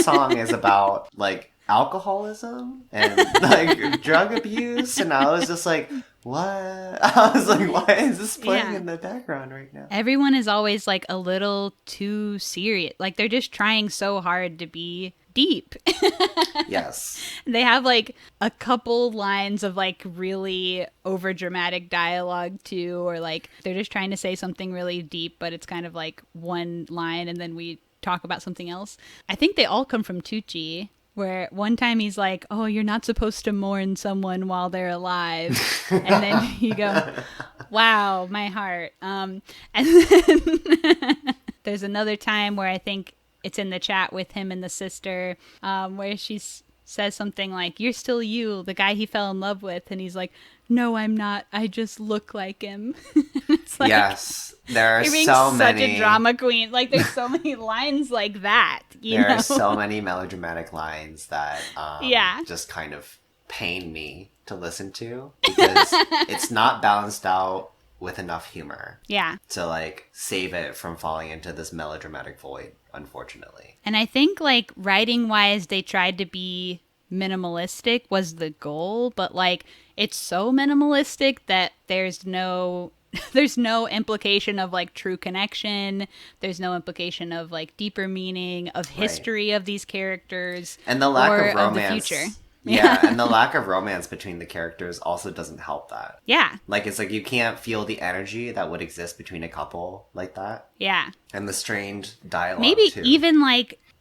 song is about, like, alcoholism and, like, drug abuse. And I was just like... What? I was like, why is this playing in the background right now? Everyone is always like a little too serious. Like they're just trying so hard to be deep. Yes. They have like a couple lines of like really over dramatic dialogue too, or like they're just trying to say something really deep, but it's kind of like one line and then we talk about something else. I think they all come from Tucci. Where one time he's like, oh, you're not supposed to mourn someone while they're alive. And then you go, wow, my heart. And then there's another time where I think it's in the chat with him and the sister where she says something like, you're still you, the guy he fell in love with. And he's like, no, I'm not. I just look like him. It's like, yes. There are you're being so such many. A drama queen. Like, there's so many lines like that. There are so many melodramatic lines that just kind of pain me to listen to because it's not balanced out with enough humor. Yeah. To, like, save it from falling into this melodramatic void, unfortunately. And I think, like, writing-wise, they tried to be minimalistic was the goal, but, like, it's so minimalistic that there's no implication of, like, true connection. There's no implication of, like, deeper meaning, of history of these characters. And the lack of romance. Of the future. Yeah, and the lack of romance between the characters also doesn't help that. Yeah. Like, it's like you can't feel the energy that would exist between a couple like that. Yeah. And the strained dialogue, maybe too.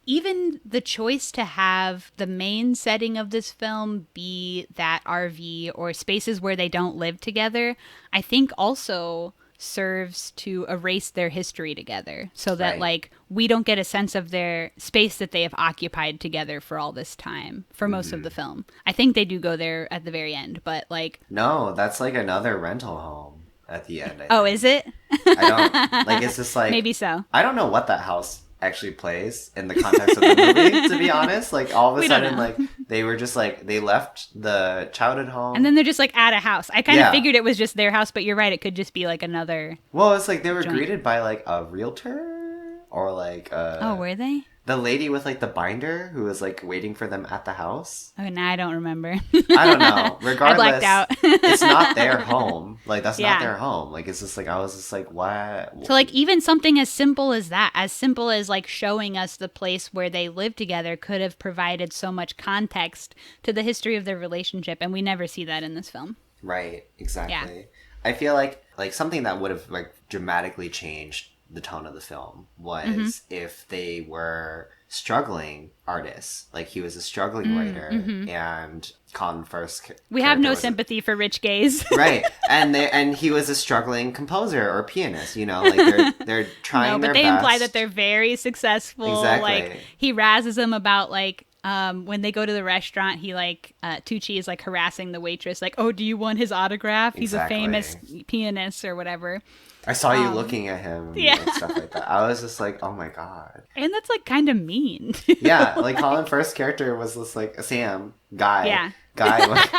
Even the choice to have the main setting of this film be that RV or spaces where they don't live together, I think also serves to erase their history together so that like we don't get a sense of their space that they have occupied together for all this time for most of the film. I think they do go there at the very end, but like no, that's like another rental home at the end. Oh, is it? I don't like, it's just like maybe so. I don't know what that house actually plays in the context of the movie, to be honest. Like, all of a sudden, like, they were just like, they left the childhood home and then they're just like at a house. I kind of figured it was just their house, but you're right, it could just be like another it's like they were greeted by like a realtor or like were they? The lady with like the binder who was like waiting for them at the house. Oh, no, I don't remember. I don't know. Regardless, I blacked out. It's not their home. Like, that's not their home. Like, it's just like, I was just like, what? So like even something as simple as that, as simple as like showing us the place where they live together could have provided so much context to the history of their relationship. And we never see that in this film. Right. Exactly. Yeah. I feel like something that would have like dramatically changed the tone of the film was if they were struggling artists. Like, he was a struggling writer, and Colin Firth's we have no sympathy for rich gays. Right. And he was a struggling composer or pianist, you know, like they're trying their best. But they imply that they're very successful. Exactly. Like, he razzes them about like when they go to the restaurant, he like Tucci is like harassing the waitress, like, "Oh, do you want his autograph? He's a famous pianist or whatever." I saw you looking at him and stuff like that. I was just like, oh my god. And that's like kind of mean. Yeah, like Colin Firth's character was just like a guy. Yeah. Like,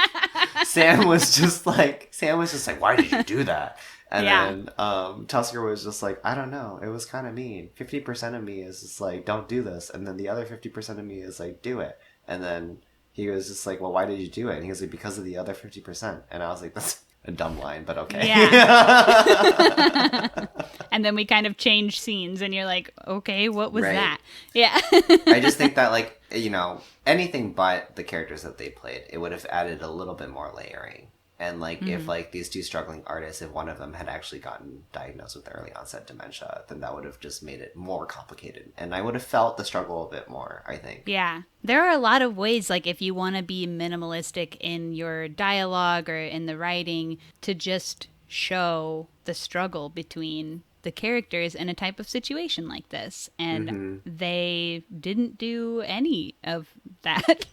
Sam was just like, why did you do that? And then Tusker was just like, I don't know. It was kind of mean. 50% of me is just like, don't do this. And then the other 50% of me is like, do it. And then he was just like, well, why did you do it? And he was like, because of the other 50%. And I was like, that's a dumb line, but okay. Yeah. And then we kind of change scenes and you're like, okay, what was that? Yeah. I just think that, like, you know, anything but the characters that they played, it would have added a little bit more layering. And like, if like these two struggling artists, if one of them had actually gotten diagnosed with early onset dementia, then that would have just made it more complicated. And I would have felt the struggle a bit more, I think. Yeah. There are a lot of ways, like, if you want to be minimalistic in your dialogue or in the writing, to just show the struggle between the characters in a type of situation like this. And they didn't do any of that.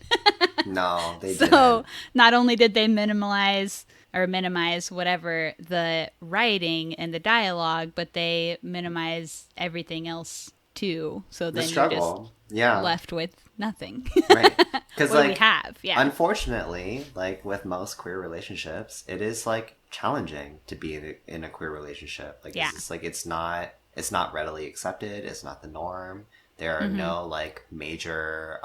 No, they didn't. So not only did they minimize whatever the writing and the dialogue, but they minimize everything else too. So then you're just left with nothing. Right. Because like, we have, unfortunately, like with most queer relationships, it is like challenging to be in a queer relationship. Like, it's just, like, it's not readily accepted. It's not the norm. There are no like major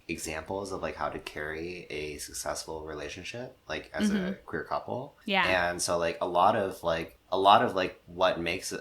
examples of like how to carry a successful relationship like as a queer couple. Yeah. And so like a lot of what makes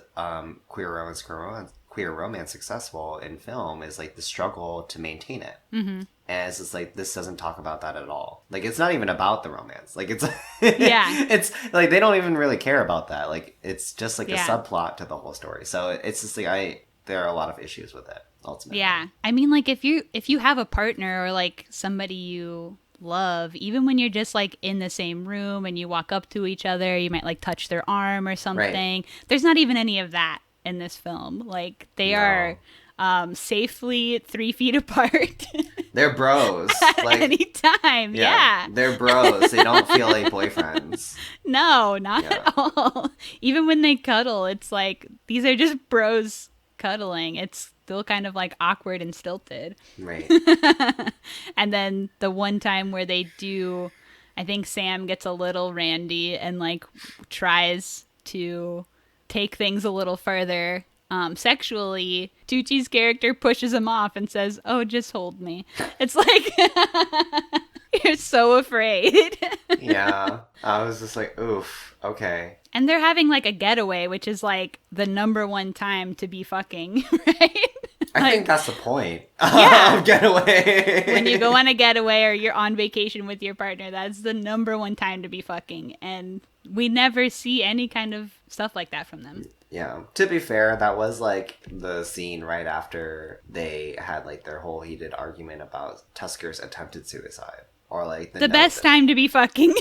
queer romance successful in film is like the struggle to maintain it. And it's just like, this doesn't talk about that at all. Like, it's not even about the romance. Like, it's it's like they don't even really care about that. Like, it's just like a subplot to the whole story. So it's just like there are a lot of issues with it. Ultimately. Yeah. I mean, like, if you have a partner or like somebody you love, even when you're just like in the same room and you walk up to each other, you might like touch their arm or something. Right. There's not even any of that in this film. Like, they are safely 3 feet apart. They're bros. At like, any time. Yeah. They're bros. They don't feel like boyfriends. No, not at all. Even when they cuddle, it's like, these are just bros cuddling. It's still kind of like awkward and stilted. Right. And then the one time where they do, I think Sam gets a little randy and like tries to take things a little further sexually, Tucci's character pushes him off and says, "Oh, just hold me." It's like, you're so afraid. Yeah. I was just like, oof, okay. And they're having like a getaway, which is like the number one time to be fucking, right? I think that's the point of getaway. When you go on a getaway or you're on vacation with your partner, that's the number one time to be fucking. And we never see any kind of stuff like that from them. Yeah. To be fair, that was like the scene right after they had like their whole heated argument about Tusker's attempted suicide. Or like the best time to be fucking.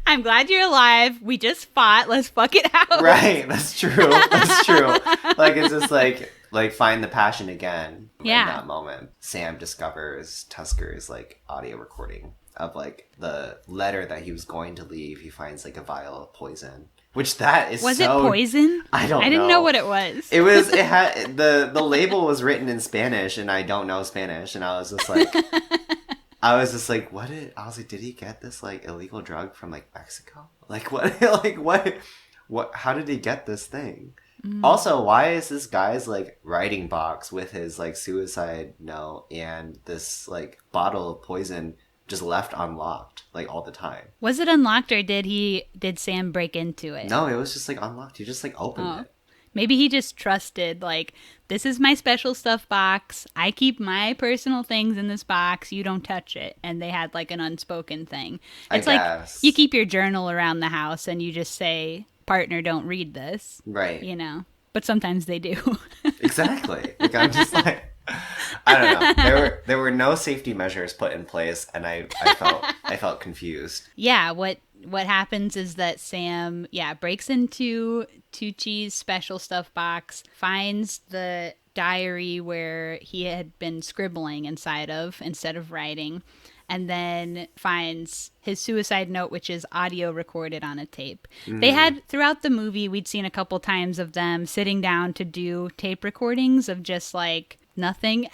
I'm glad you're alive. We just fought. Let's fuck it out. Right. That's true. That's true. Like, it's just like find the passion again. Yeah. In that moment, Sam discovers Tusker's like audio recording of like the letter that he was going to leave. He finds like a vial of poison, which that is was it poison? I didn't know what it was. It had the label was written in Spanish, and I don't know Spanish, and I was just like. I was like, did he get this, like, illegal drug from, like, Mexico? Like, what, like, what, how did he get this thing? Also, why is this guy's, like, writing box with his, like, suicide note and this, like, bottle of poison just left unlocked, like, all the time? Was it unlocked, or did Sam break into it? No, it was just, like, unlocked. He just, like, opened it. Maybe he just trusted, like, this is my special stuff box. I keep my personal things in this box. You don't touch it. And they had, like, an unspoken thing. It's like you keep your journal around the house and you just say, partner, don't read this. Right. You know? But sometimes they do. Exactly. Like, I'm just like, I don't know. There were no safety measures put in place, and I felt confused. Yeah, what happens is that Sam, breaks into Tucci's special stuff box, finds the diary where he had been scribbling inside of instead of writing, and then finds his suicide note, which is audio recorded on a tape. They had, throughout the movie, we'd seen a couple times of them sitting down to do tape recordings of just, like, nothing.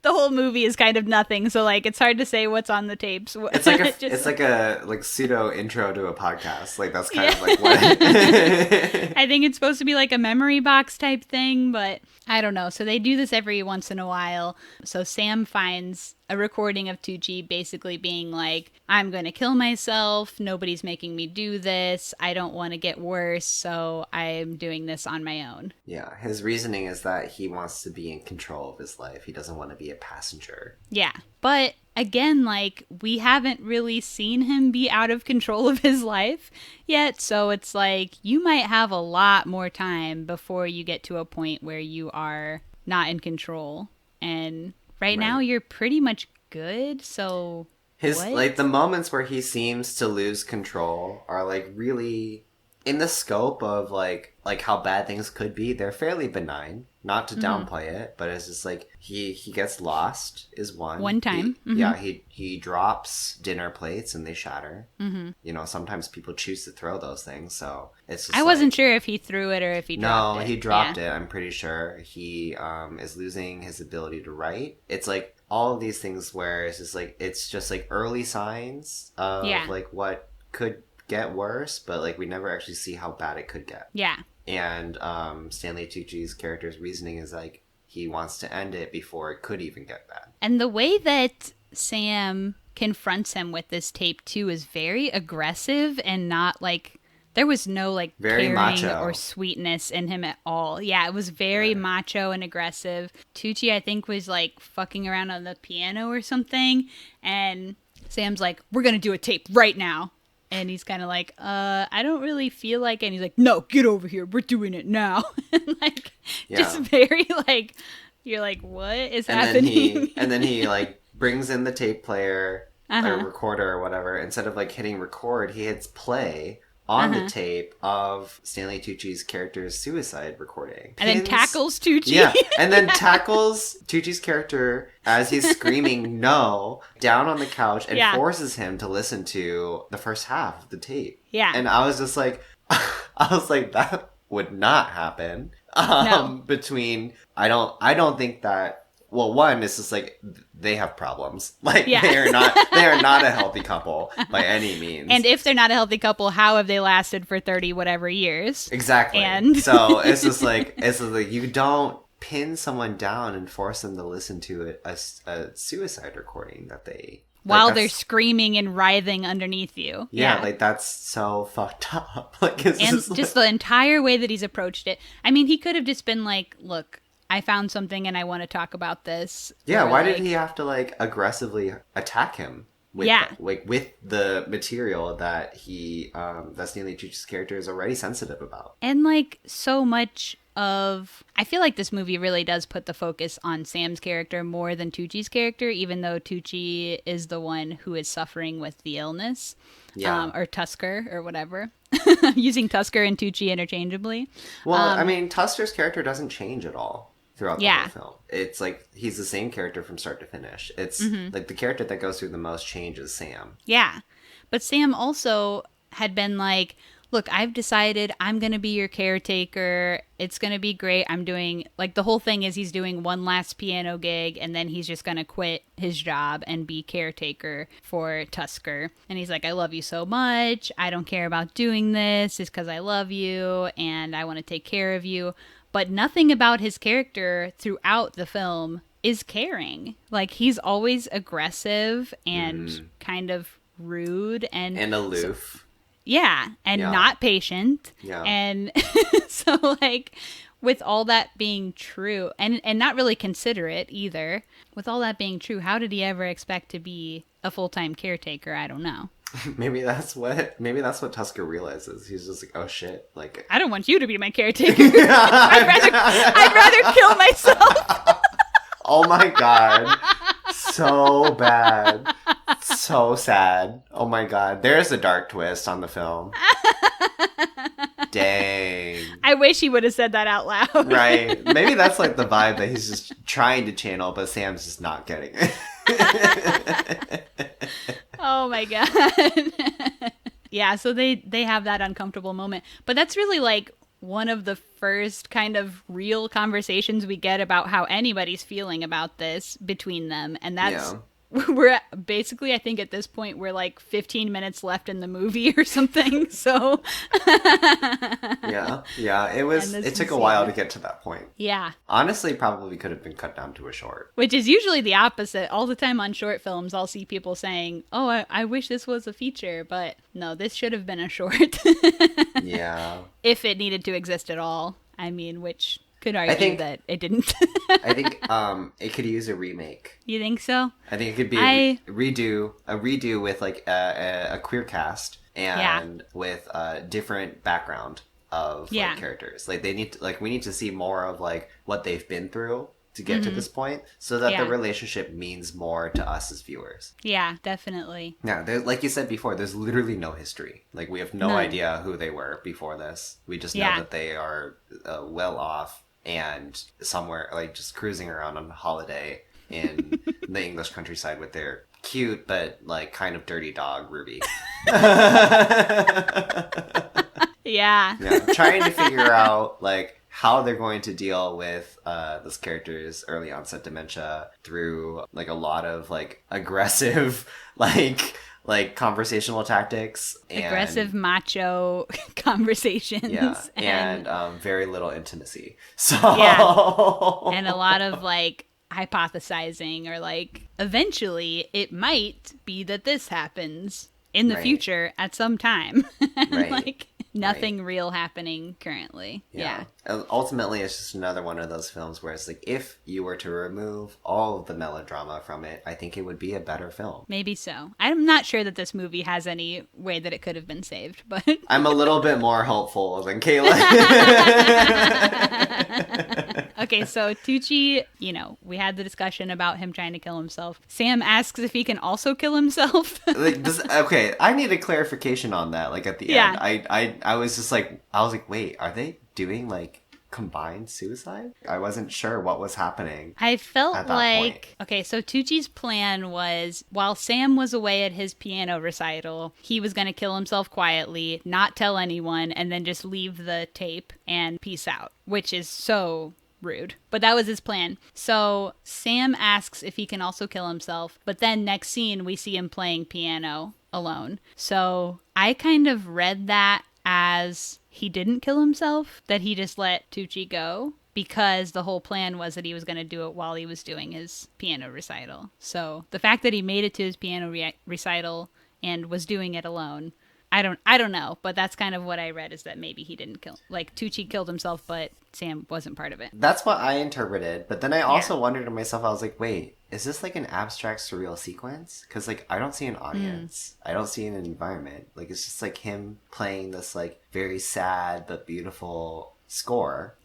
The whole movie is kind of nothing, so like it's hard to say what's on the tapes. It's like it's like a pseudo intro to a podcast. Like that's kind of like what I think it's supposed to be like a memory box type thing, but I don't know. So they do this every once in a while. So Sam finds a recording of Tucci basically being like, I'm going to kill myself. Nobody's making me do this. I don't want to get worse, so I'm doing this on my own. Yeah, his reasoning is that he wants to be in control of his life. He doesn't want to be a passenger. Yeah, but again, like, we haven't really seen him be out of control of his life yet, so it's like, you might have a lot more time before you get to a point where you are not in control. And right now, you're pretty much good, so like, the moments where he seems to lose control are, like, really, in the scope of, like how bad things could be, they're fairly benign. Not to downplay it, but it's just, like, he gets lost is one. One time. Yeah, he drops dinner plates and they shatter. You know, sometimes people choose to throw those things, so it's just I wasn't sure if he threw it or if he dropped it. No, he dropped it, I'm pretty sure. He is losing his ability to write. It's, like, all of these things where it's just, like, early signs of, like, what could get worse, but, like, we never actually see how bad it could get. Yeah. And Stanley Tucci's character's reasoning is, like, he wants to end it before it could even get bad. And the way that Sam confronts him with this tape, too, is very aggressive and not, like, there was no, like, very caring macho or sweetness in him at all. Yeah, it was very macho and aggressive. Tucci, I think, was, like, fucking around on the piano or something. And Sam's like, we're going to do a tape right now. And he's kind of like, I don't really feel like it. And he's like, no, get over here. We're doing it now. And like, just very like, you're like, what is happening? And then he like brings in the tape player or recorder or whatever. Instead of like hitting record, he hits play on the tape of Stanley Tucci's character's suicide recording. And then tackles Tucci. Yeah, and then tackles Tucci's character as he's screaming no down on the couch and forces him to listen to the first half of the tape. Yeah. And I was just like, that would not happen. No. Between, I don't think that well, one, it's just like they have problems. Like they are not a healthy couple by any means. And if they're not a healthy couple, how have they lasted for 30 whatever years? Exactly. And so it's just like you don't pin someone down and force them to listen to a suicide recording that they while they're screaming and writhing underneath you. Yeah, like that's so fucked up. Like, and just the entire way that he's approached it. I mean, he could have just been like, look, I found something and I want to talk about this. Yeah, why did he have to like aggressively attack him? With the material that that Stanley Tucci's character is already sensitive about. And like so much of, I feel like this movie really does put the focus on Sam's character more than Tucci's character, even though Tucci is the one who is suffering with the illness. Or Tusker or whatever. Using Tusker and Tucci interchangeably. Well, I mean, Tusker's character doesn't change at all throughout the whole film. It's like he's the same character from start to finish. It's like the character that goes through the most change is Sam. Yeah. But Sam also had been like, look, I've decided I'm going to be your caretaker. It's going to be great. I'm doing, like, the whole thing is he's doing one last piano gig and then he's just going to quit his job and be caretaker for Tusker. And he's like, I love you so much. I don't care about doing this. It's because I love you and I want to take care of you. But nothing about his character throughout the film is caring. Like, he's always aggressive and kind of rude and aloof. And not patient. Yeah. And so, like, with all that being true, and not really considerate either, with all that being true, how did he ever expect to be a full-time caretaker? I don't know. Maybe that's what Tusker realizes. He's just like, oh shit, like I don't want you to be my caretaker. I'd rather kill myself. Oh my god. So bad. So sad. Oh my god. There's a dark twist on the film. Dang. I wish he would have said that out loud. Right. Maybe that's like the vibe that he's just trying to channel, but Sam's just not getting it. Oh my god. Yeah, so they have that uncomfortable moment. But that's really like one of the first kind of real conversations we get about how anybody's feeling about this between them. And that's we're basically, I think at this point, we're like 15 minutes left in the movie or something. So it took a while to get to that point. Yeah. Honestly, probably could have been cut down to a short. Which is usually the opposite. All the time on short films, I'll see people saying, oh, I wish this was a feature, but no, this should have been a short. Yeah. If it needed to exist at all. I mean, which could argue that it didn't. I think it could use a remake. You think so? I think it could be a redo with like a queer cast and with a different background of like, characters. Like we need to see more of like what they've been through to get to this point, so that the relationship means more to us as viewers. Yeah, definitely. Yeah, like you said before, there's literally no history. Like we have no idea who they were before this. We just know that they are well off and somewhere like just cruising around on a holiday in the English countryside with their cute but like kind of dirty dog Ruby. Yeah, trying to figure out like how they're going to deal with this character's early onset dementia through like a lot of like aggressive like conversational tactics and aggressive macho conversations and very little intimacy, so and a lot of like hypothesizing or like eventually it might be that this happens in the future at some time. Like nothing real happening currently. Yeah. Ultimately, it's just another one of those films where it's like, if you were to remove all of the melodrama from it, I think it would be a better film. Maybe so. I'm not sure that this movie has any way that it could have been saved, but I'm a little bit more hopeful than Kayla. Okay, so Tucci, we had the discussion about him trying to kill himself. Sam asks if he can also kill himself. Okay, I need a clarification on that. Like at the end, I was just like, wait, are they doing like combined suicide? I wasn't sure what was happening. I felt like, okay, so Tucci's plan was, while Sam was away at his piano recital, he was going to kill himself quietly, not tell anyone, and then just leave the tape and peace out, which is so rude. But that was his plan. So Sam asks if he can also kill himself. But then next scene, we see him playing piano alone. So I kind of read that as he didn't kill himself, that he just let Tucci go, because the whole plan was that he was going to do it while he was doing his piano recital. So the fact that he made it to his piano recital and was doing it alone, I don't know, but that's kind of what I read, is that maybe he didn't kill, like Tucci killed himself, but Sam wasn't part of it. That's what I interpreted, but then I also wondered to myself, I was like, wait, is this like an abstract surreal sequence? Because like I don't see an audience, I don't see an environment, like it's just like him playing this like very sad but beautiful score,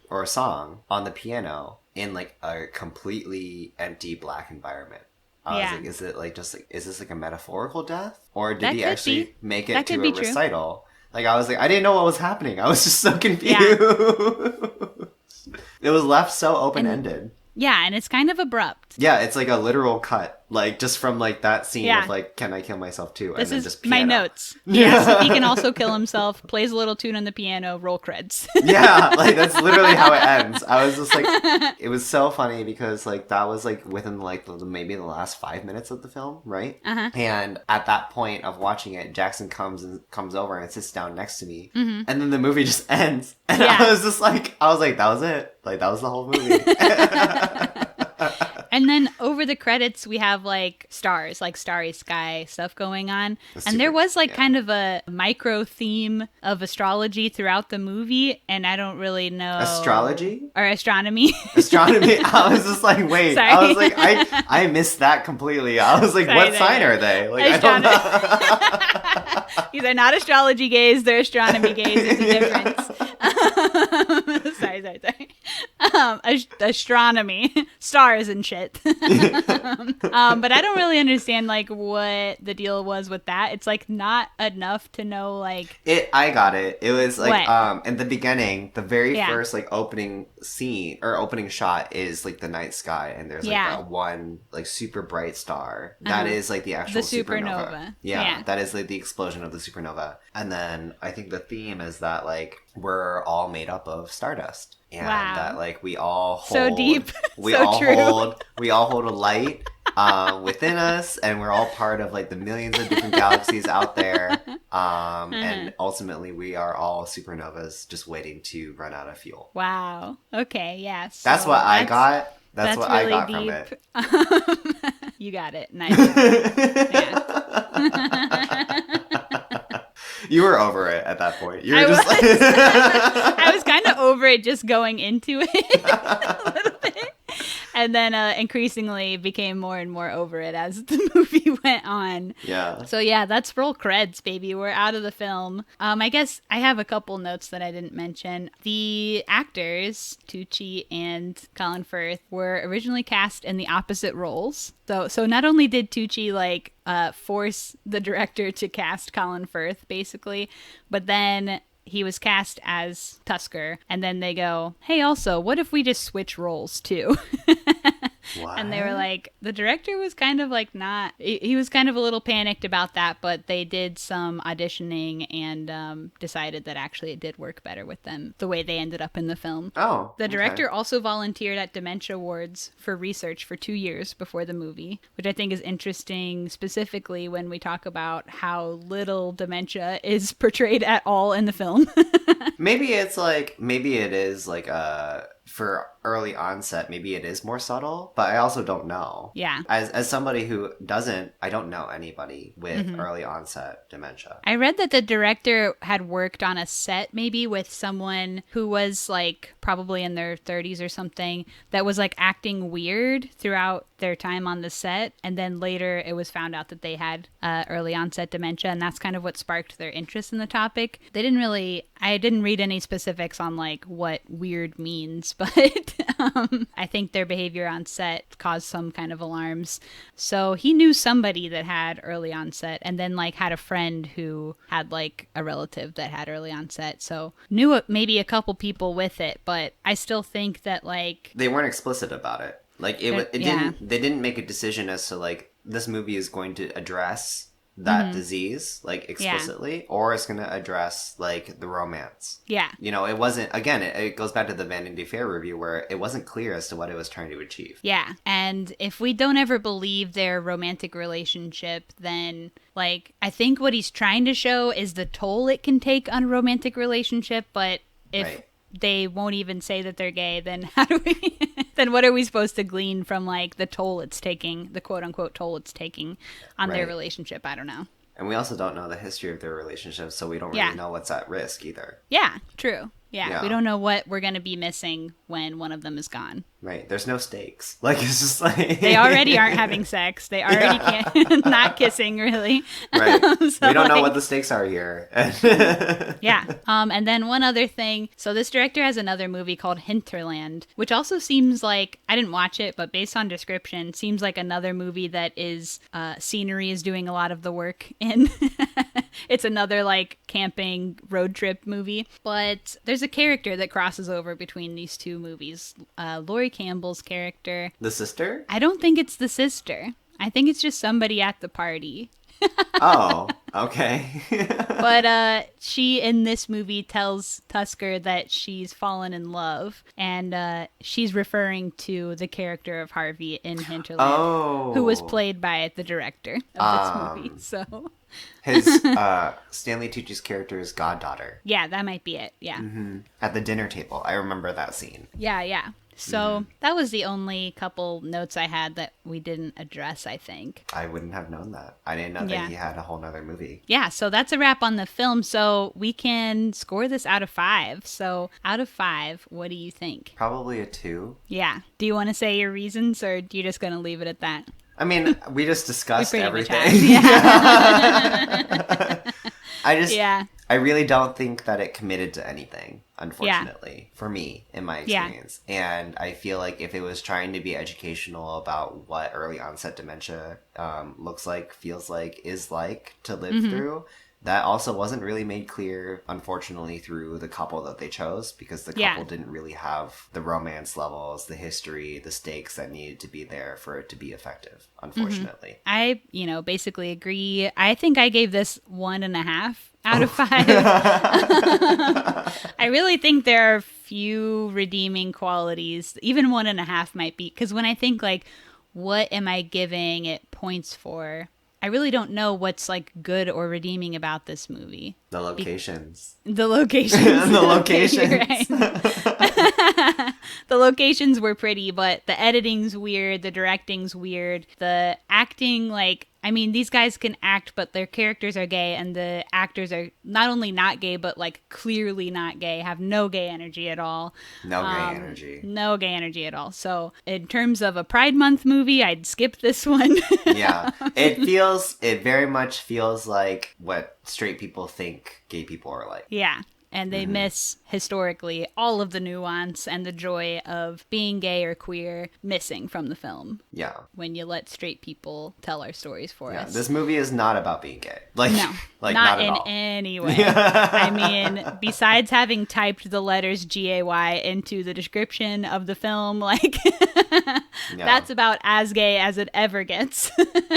or a song on the piano in like a completely empty black environment. I was like, is it like just like, is this like a metaphorical death, or did he actually make it to a recital? Like I was like, I didn't know what was happening. I was just so confused. It was left so open ended. Yeah, and it's kind of abrupt. Yeah, it's like a literal cut, like just from like that scene of like, can I kill myself too? This and then is just piano. My notes. Yes, he can also kill himself. Plays a little tune on the piano. Roll creds. Yeah, like that's literally how it ends. I was just like, it was so funny because like that was like within like maybe the last 5 minutes of the film, right? And at that point of watching it, Jackson comes over and sits down next to me, and then the movie just ends, and I was like, that was it. Like that was the whole movie. And then over the credits, we have like stars, like starry sky stuff going on. And there was like kind of a micro theme of astrology throughout the movie. And I don't really know. Astrology? Or astronomy. Astronomy. I was just like, wait. Sorry. I was like, I missed that completely. I was like, what sign are they? Like, I don't know. These are not astrology gays. They're astronomy gays. There's a difference. Sorry. Astronomy. Stars and shit. But I don't really understand like what the deal was with that. It's like not enough to know like I got it. It was like in the beginning, the very first like opening scene or opening shot is like the night sky, and there's like that one like super bright star. That is like the actual supernova. Yeah, that is like the explosion of the supernova. And then I think the theme is that like we're all made up of stardust. And that like we all hold so deep. We all hold a light within us, and we're all part of like the millions of different galaxies out there. And ultimately we are all supernovas just waiting to run out of fuel. Wow. Okay, yes. So that's what I got. That's what really I got deep. From it. You got it. Nice. Yeah. You were over it at that point. You were just like I was kind of over it just going into it a little bit. And then increasingly became more and more over it as the movie went on. Yeah. So yeah, that's roll creds, baby. We're out of the film. I guess I have a couple notes that I didn't mention. The actors, Tucci and Colin Firth, were originally cast in the opposite roles. So not only did Tucci like force the director to cast Colin Firth, basically, but then he was cast as Tusker, and then they go, hey, also, what if we just switch roles too? What? And they were like, the director was kind of like he was kind of a little panicked about that, but they did some auditioning and decided that actually it did work better with them, the way they ended up in the film. Oh, the director also volunteered at Dementia Awards for research for 2 years before the movie, which I think is interesting, specifically when we talk about how little dementia is portrayed at all in the film. Maybe it is like for early onset, maybe it is more subtle, but I also don't know. Yeah. As somebody who I don't know anybody with early onset dementia. I read that the director had worked on a set maybe with someone who was like probably in their 30s or something that was like acting weird throughout their time on the set, and then later it was found out that they had early onset dementia, and that's kind of what sparked their interest in the topic. I didn't read any specifics on like what weird means, but I think their behavior on set caused some kind of alarms. So he knew somebody that had early onset, and then like had a friend who had like a relative that had early onset, so knew maybe a couple people with it, but I still think that like they weren't explicit about it. Like they didn't make a decision as to like this movie is going to address that disease, like, explicitly, or it's going to address, like, the romance. Yeah. You know, it wasn't, again, it goes back to the Vanity Fair review where it wasn't clear as to what it was trying to achieve. Yeah. And if we don't ever believe their romantic relationship, then, like, I think what he's trying to show is the toll it can take on a romantic relationship, but if they won't even say that they're gay, then how do we... then what are we supposed to glean from, like, the toll it's taking, the quote-unquote toll it's taking on their relationship? I don't know. And we also don't know the history of their relationship, so we don't really know what's at risk either. Yeah, true. Yeah, we don't know what we're going to be missing when one of them is gone. Right. There's no stakes. Like, it's just like... They already aren't having sex. They already can't... not kissing, really. Right. So, we don't know what the stakes are here. Yeah. And then one other thing. So this director has another movie called Hinterland, which also seems like... I didn't watch it, but based on description, seems like another movie that is... scenery is doing a lot of the work in. It's another, like, camping road trip movie. But there's a character that crosses over between these two movies. Laurie Campbell's character. The sister? I don't think it's the sister. I think it's just somebody at the party. Oh, okay. But she, in this movie, tells Tusker that she's fallen in love. And she's referring to the character of Harvey in Hinterland, who was played by the director of this movie. So... His Stanley Tucci's character is goddaughter. Yeah, that might be it. Yeah. Mm-hmm. At the dinner table. I remember that scene. Yeah. So that was the only couple notes I had that we didn't address, I think. I wouldn't have known that. I didn't know that he had a whole nother movie. Yeah, so that's a wrap on the film. So we can score this out of 5. So out of 5, what do you think? Probably a 2. Yeah. Do you want to say your reasons, or are you just going to leave it at that? I mean, we just discussed everything. I really don't think that it committed to anything, unfortunately, for me, in my experience. And I feel like if it was trying to be educational about what early onset dementia looks like, feels like, is like to live through, that also wasn't really made clear, unfortunately, through the couple that they chose, because the couple didn't really have the romance levels, the history, the stakes that needed to be there for it to be effective, unfortunately. I, basically agree. I think I gave this 1.5 out of 5. I really think there are few redeeming qualities. Even 1.5 might be, because when I think, like, what am I giving it points for? I really don't know what's, like, good or redeeming about this movie. The locations. The locations. The locations. Right. The locations were pretty, but the editing's weird, the directing's weird, the acting, like, I mean, these guys can act, but their characters are gay, and the actors are not only not gay, but, like, clearly not gay, have no gay energy at all. No gay energy. No gay energy at all. So, in terms of a Pride Month movie, I'd skip this one. Yeah. It very much feels like what straight people think gay people are like. Yeah. And they miss, historically, all of the nuance and the joy of being gay or queer missing from the film. Yeah. When you let straight people tell our stories for us. This movie is not about being gay. Like, no, like not in any way. I mean, besides having typed the letters GAY into the description of the film, like, that's about as gay as it ever gets.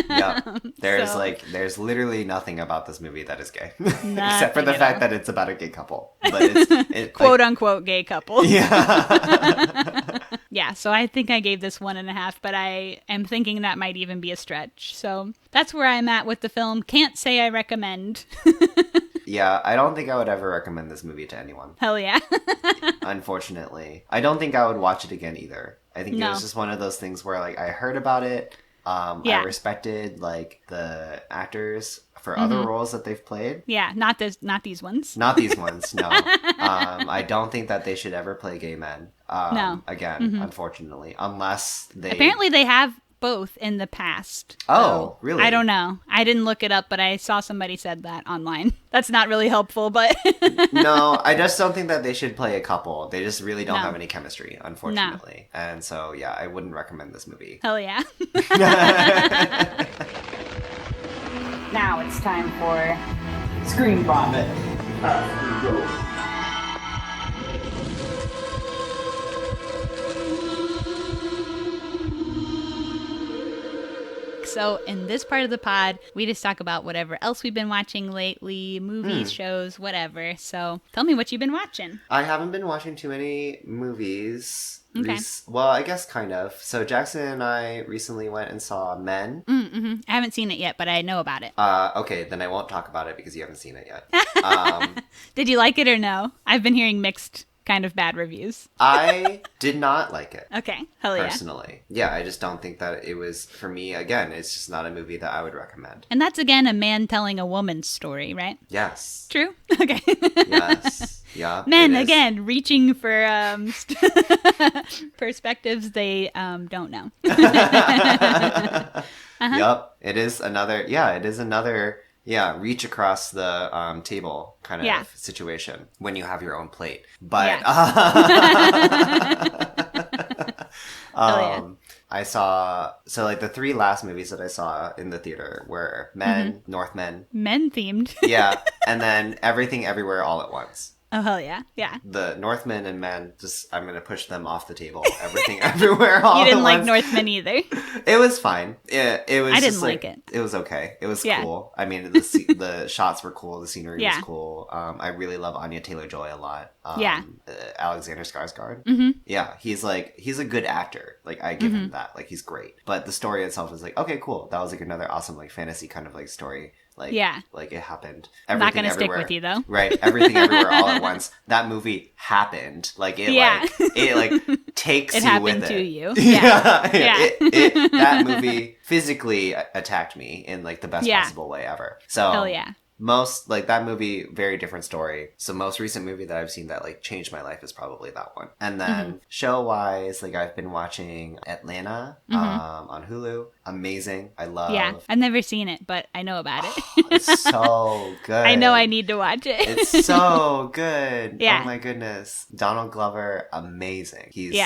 Yeah. There's literally nothing about this movie that is gay. Except for the fact that it's about a gay couple. But it's quote unquote gay couple. Yeah. Yeah, so I think I gave this 1.5, but I am thinking that might even be a stretch. So that's where I'm at with the film. Can't say I recommend. Yeah, I don't think I would ever recommend this movie to anyone. Hell yeah. Unfortunately. I don't think I would watch it again either. I think it was just one of those things where, like, I heard about it. I respected, like, the actors for other roles that they've played. Yeah, not these ones. Not these ones, no. I don't think that they should ever play gay men. No. Again, unfortunately. Unless they... Apparently they have both in the past. Oh, really? I don't know. I didn't look it up, but I saw somebody said that online. That's not really helpful, but... No, I just don't think that they should play a couple. They just really don't have any chemistry, unfortunately. No. And so, yeah, I wouldn't recommend this movie. Hell yeah. Now it's time for ScreenVomit. So in this part of the pod, we just talk about whatever else we've been watching lately, movies, shows, whatever. So tell me what you've been watching. I haven't been watching too many movies. Okay. Well, I guess kind of. So Jackson and I recently went and saw Men. Mm-hmm. I haven't seen it yet, but I know about it. Okay, then I won't talk about it because you haven't seen it yet. Did you like it or no? I've been hearing mixed kind of bad reviews. I did not like it. Okay. Hell yeah. Personally. Yeah, I just don't think that it was, for me, again, it's just not a movie that I would recommend. And that's, again, a man telling a woman's story, right? Yes. True? Okay. Yes. Yeah. Men, again, reaching for perspectives they don't know. Yep. It is another reach across the table kind of situation when you have your own plate. But I saw, so like the 3 last movies that I saw in the theater were Men, Northman. Men themed. Yeah. And then Everything Everywhere All at Once. Oh, hell yeah. Yeah. The Northman and Men, I'm going to push them off the table. Everything Everywhere All at Once. You didn't like Northman either. It was fine. It was. I didn't like it. It was okay. It was cool. I mean, the shots were cool. The scenery was cool. I really love Anya Taylor-Joy a lot. Alexander Skarsgård. Mm-hmm. Yeah, he's a good actor. Like, I give him that. Like, he's great. But the story itself is like, okay, cool. That was like another awesome like fantasy kind of like story. Like, like it happened. I'm not gonna stick with you though. Right. Everything Everywhere All at Once. That movie happened. Like it takes it you with it. It happened to you. Yeah. Yeah. That movie physically attacked me in like the best possible way ever. So hell yeah. Most, like, that movie, very different story. So most recent movie that I've seen that, like, changed my life is probably that one. And then show-wise, like, I've been watching Atlanta on Hulu. Amazing. I love. Yeah, I've never seen it, but I know about it. It's so good. I know I need to watch it. It's so good. Yeah. Oh my goodness. Donald Glover, amazing. He's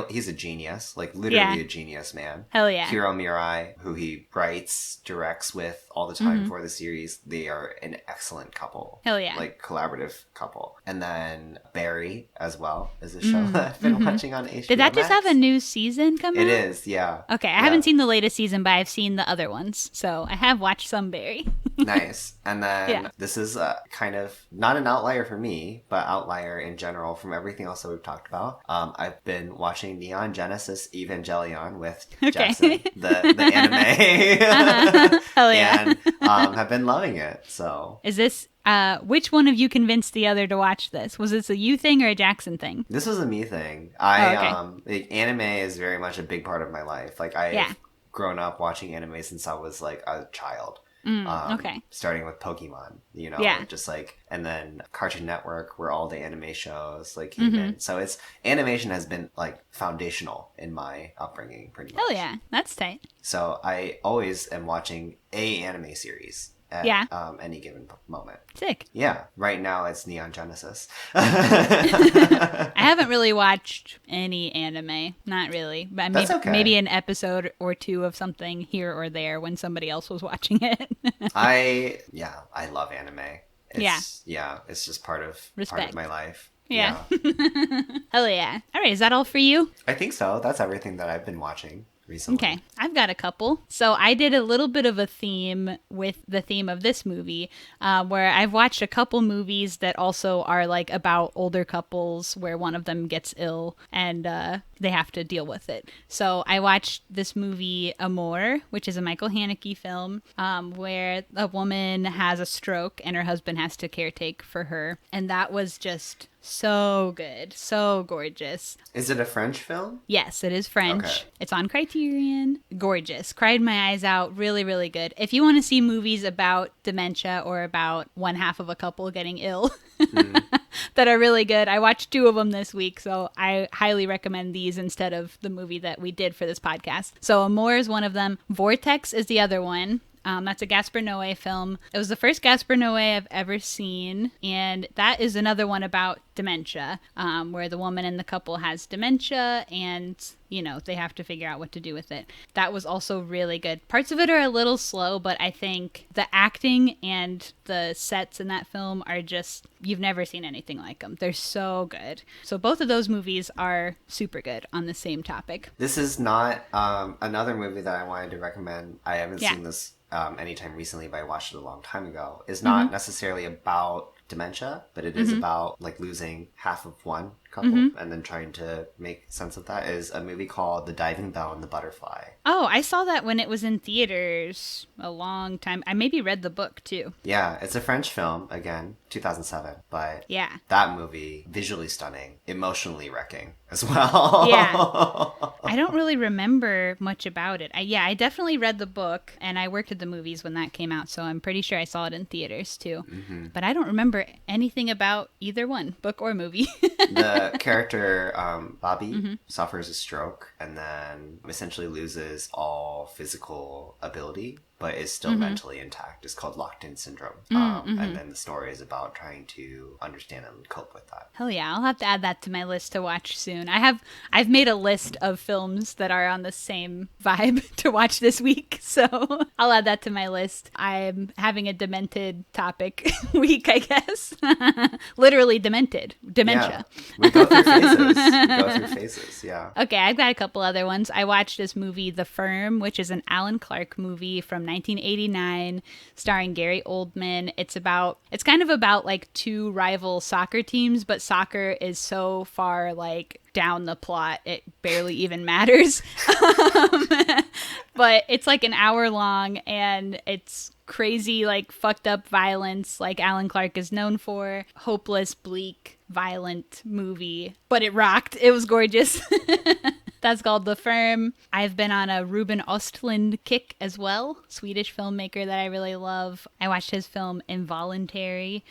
he's a genius. Like, literally a genius, man. Hell yeah. Hiro Murai, who he writes, directs with all the time for the series, they are an excellent couple. Hell yeah. Like, collaborative couple. And then Barry, as well, is a show that I've been watching on HBO Did that just Max. have a new season come out? It is, yeah. Okay, I haven't seen the latest season, but I've seen the other ones. So I have watched some Barry. Nice. And then this is kind of not an outlier for me, but outlier in general from everything else that we've talked about. I've been watching Neon Genesis Evangelion with Jackson, the anime. Hell yeah. And have been loving it. So is this which one of you convinced the other to watch this? Was this a you thing or a Jackson thing? This was a me thing. Anime is very much a big part of my life. Like I've grown up watching anime since I was like a child. Starting with Pokemon, just like, and then Cartoon Network, where all the anime shows like came in. So animation has been like foundational in my upbringing, pretty much. Oh yeah, that's tight. So I always am watching a anime series at any given moment. Sick. Yeah. Right now it's Neon Genesis. I haven't really watched any anime. Not really. But maybe an episode or two of something here or there when somebody else was watching it. I love anime. It's just part of my life. Yeah. Hell yeah. All right. Is that all for you? I think so. That's everything that I've been watching recently. Okay, I've got a couple. So I did a little bit of a theme with the theme of this movie, where I've watched a couple movies that also are like about older couples where one of them gets ill and they have to deal with it. So I watched this movie Amour, which is a Michael Haneke film, where a woman has a stroke and her husband has to caretake for her. And that was just so good. So gorgeous. Is it a French film? Yes, it is French. Okay. It's on Criterion. Gorgeous. Cried my eyes out. Really, really good. If you want to see movies about dementia or about one half of a couple getting ill that are really good, I watched 2 of them this week, so I highly recommend these instead of the movie that we did for this podcast. So Amour is one of them. Vortex is the other one. That's a Gaspar Noé film. It was the first Gaspar Noé I've ever seen, and that is another one about dementia, where the woman in the couple has dementia, and they have to figure out what to do with it. That was also really good. Parts of it are a little slow, but I think the acting and the sets in that film are just, you've never seen anything like them. They're so good. So both of those movies are super good on the same topic. This is not another movie that I wanted to recommend. I haven't seen this anytime recently, but I watched it a long time ago. It's not necessarily about dementia, but it is about like losing half of one couple and then trying to make sense of that. Is a movie called The Diving Bell and the Butterfly. Oh, I saw that when it was in theaters a long time. I maybe read the book too. Yeah, it's a French film, again, 2007, but yeah, that movie, visually stunning, emotionally wrecking as well. Yeah. I don't really remember much about it. I definitely read the book, and I worked at the movies when that came out, so I'm pretty sure I saw it in theaters too. But I don't remember anything about either one, book or movie. The character, Bobby, suffers a stroke and then essentially loses all physical ability, but is still mentally intact. It's called locked-in syndrome. And then the story is about trying to understand and cope with that. Hell yeah, I'll have to add that to my list to watch soon. I've made a list of films that are on the same vibe to watch this week, so I'll add that to my list. I'm having a demented topic week, I guess. Literally demented. Dementia. Yeah. We go through phases. Yeah. Okay, I've got a couple other ones. I watched this movie, The Firm, which is an Alan Clarke movie from 1989, starring Gary Oldman. It's kind of about like two rival soccer teams, but soccer is so far like down the plot it barely even matters. But it's like an hour long, and it's crazy, like fucked up violence like Alan Clarke is known for. Hopeless, bleak, violent movie, but it rocked. It was gorgeous. That's called The Firm. I've been on a Ruben Ostlund kick as well, Swedish filmmaker that I really love. I watched his film Involuntary,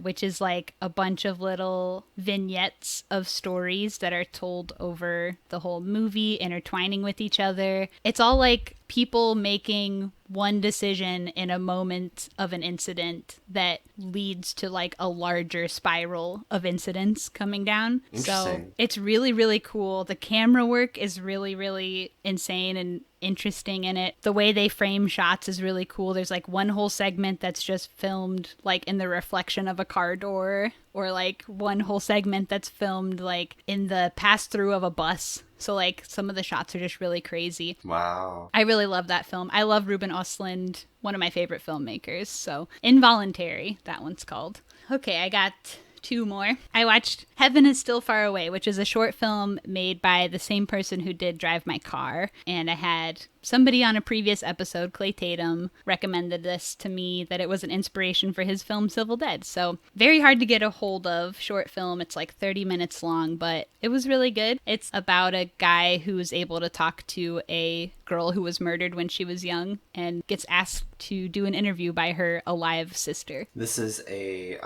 which is like a bunch of little vignettes of stories that are told over the whole movie, intertwining with each other. It's all like people making one decision in a moment of an incident that leads to like a larger spiral of incidents coming down. So it's really, really cool. The camera work is really, really insane and interesting in it. The way they frame shots is really cool. There's like one whole segment that's just filmed like in the reflection of a car door, or like one whole segment that's filmed like in the pass-through of a bus. So like some of the shots are just really crazy. Wow. I really love that film. I love Ruben Ostlund, one of my favorite filmmakers. So Involuntary, that one's called. Okay, I got two more. I watched Heaven is Still Far Away, which is a short film made by the same person who did Drive My Car. And I had somebody on a previous episode, Clay Tatum, recommended this to me, that it was an inspiration for his film Civil Dead. So very hard to get a hold of short film. It's like 30 minutes long, but it was really good. It's about a guy who is able to talk to a girl who was murdered when she was young and gets asked to do an interview by her alive sister. This is a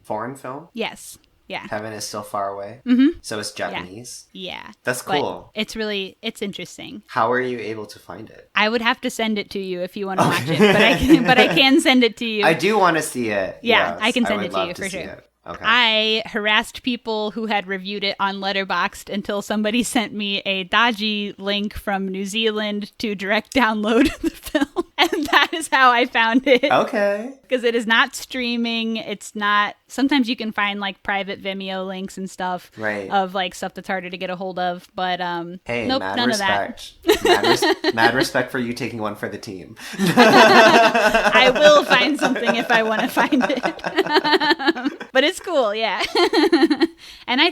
foreign film? Yes. Yeah. Heaven is Still Far Away? Mm-hmm. So it's Japanese? Yeah. That's cool. But it's interesting. How are you able to find it? I would have to send it to you if you want to watch it, but I can send it to you. I do want to see it. Yeah, yes. I can send it to you for sure. Okay. I harassed people who had reviewed it on Letterboxd until somebody sent me a dodgy link from New Zealand to direct download the film. And that is how I found it. Okay. Because it is not streaming. It's not... Sometimes you can find like private Vimeo links and stuff. Right. Of like stuff that's harder to get a hold of. But hey, nope, mad none respect. of that. Mad respect for you taking one for the team. I will find something if I want to find it. But it's cool, yeah. And I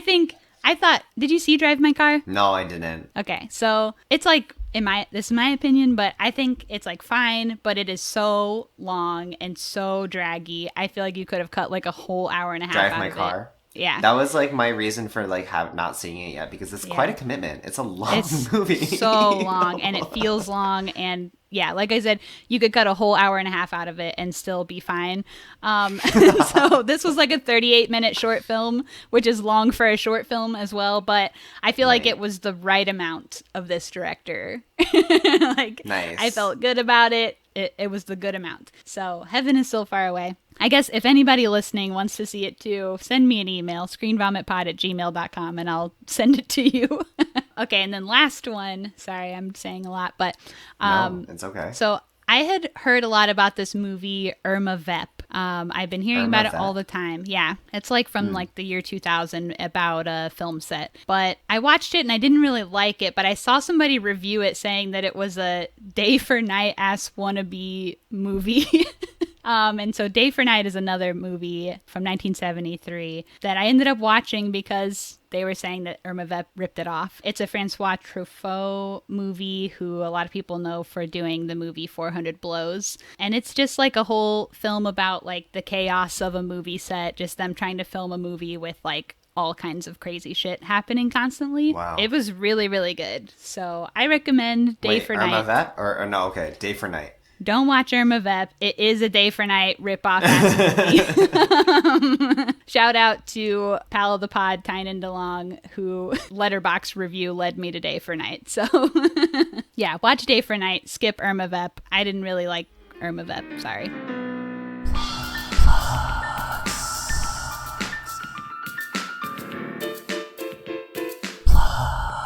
thought, did you see Drive My Car? No, I didn't. Okay, so it's like, this is my opinion, but I think it's like fine, but it is so long and so draggy. I feel like you could have cut like a whole hour and a half Drive out My of Car? It. Yeah. That was like my reason for like not seeing it yet, because it's quite a commitment. It's a long movie. So long, and it feels long, and yeah, like I said, you could cut a whole hour and a half out of it and still be fine. So this was like a 38-minute short film, which is long for a short film as well, but I feel like it was the right amount of this director. Like, nice. I felt good about it. it was the good amount. So heaven is so far away. I guess if anybody listening wants to see it too, send me an email, screenvomitpod@gmail.com, and I'll send it to you. Okay, and then last one. Sorry, I'm saying a lot, but no, it's okay. So I had heard a lot about this movie, Irma Vep. I've been hearing about it all the time. Yeah, it's like from like the year 2000 about a film set. But I watched it and I didn't really like it, but I saw somebody review it saying that it was a day for night ass wannabe movie. And so Day for Night is another movie from 1973 that I ended up watching because they were saying that Irma Vep ripped it off. It's a Francois Truffaut movie who a lot of people know for doing the movie 400 Blows. And it's just like a whole film about like the chaos of a movie set, just them trying to film a movie with like all kinds of crazy shit happening constantly. Wow. It was really, really good. So I recommend Day for Night. Irma Vep? Or no, okay, Day for Night. Don't watch Irma Vep. It is a Day for Night ripoff ass movie. Shout out to pal of the pod, Tynan DeLong, who Letterboxd review led me to Day for Night. So yeah, watch Day for Night. Skip Irma Vep. I didn't really like Irma Vep. Sorry.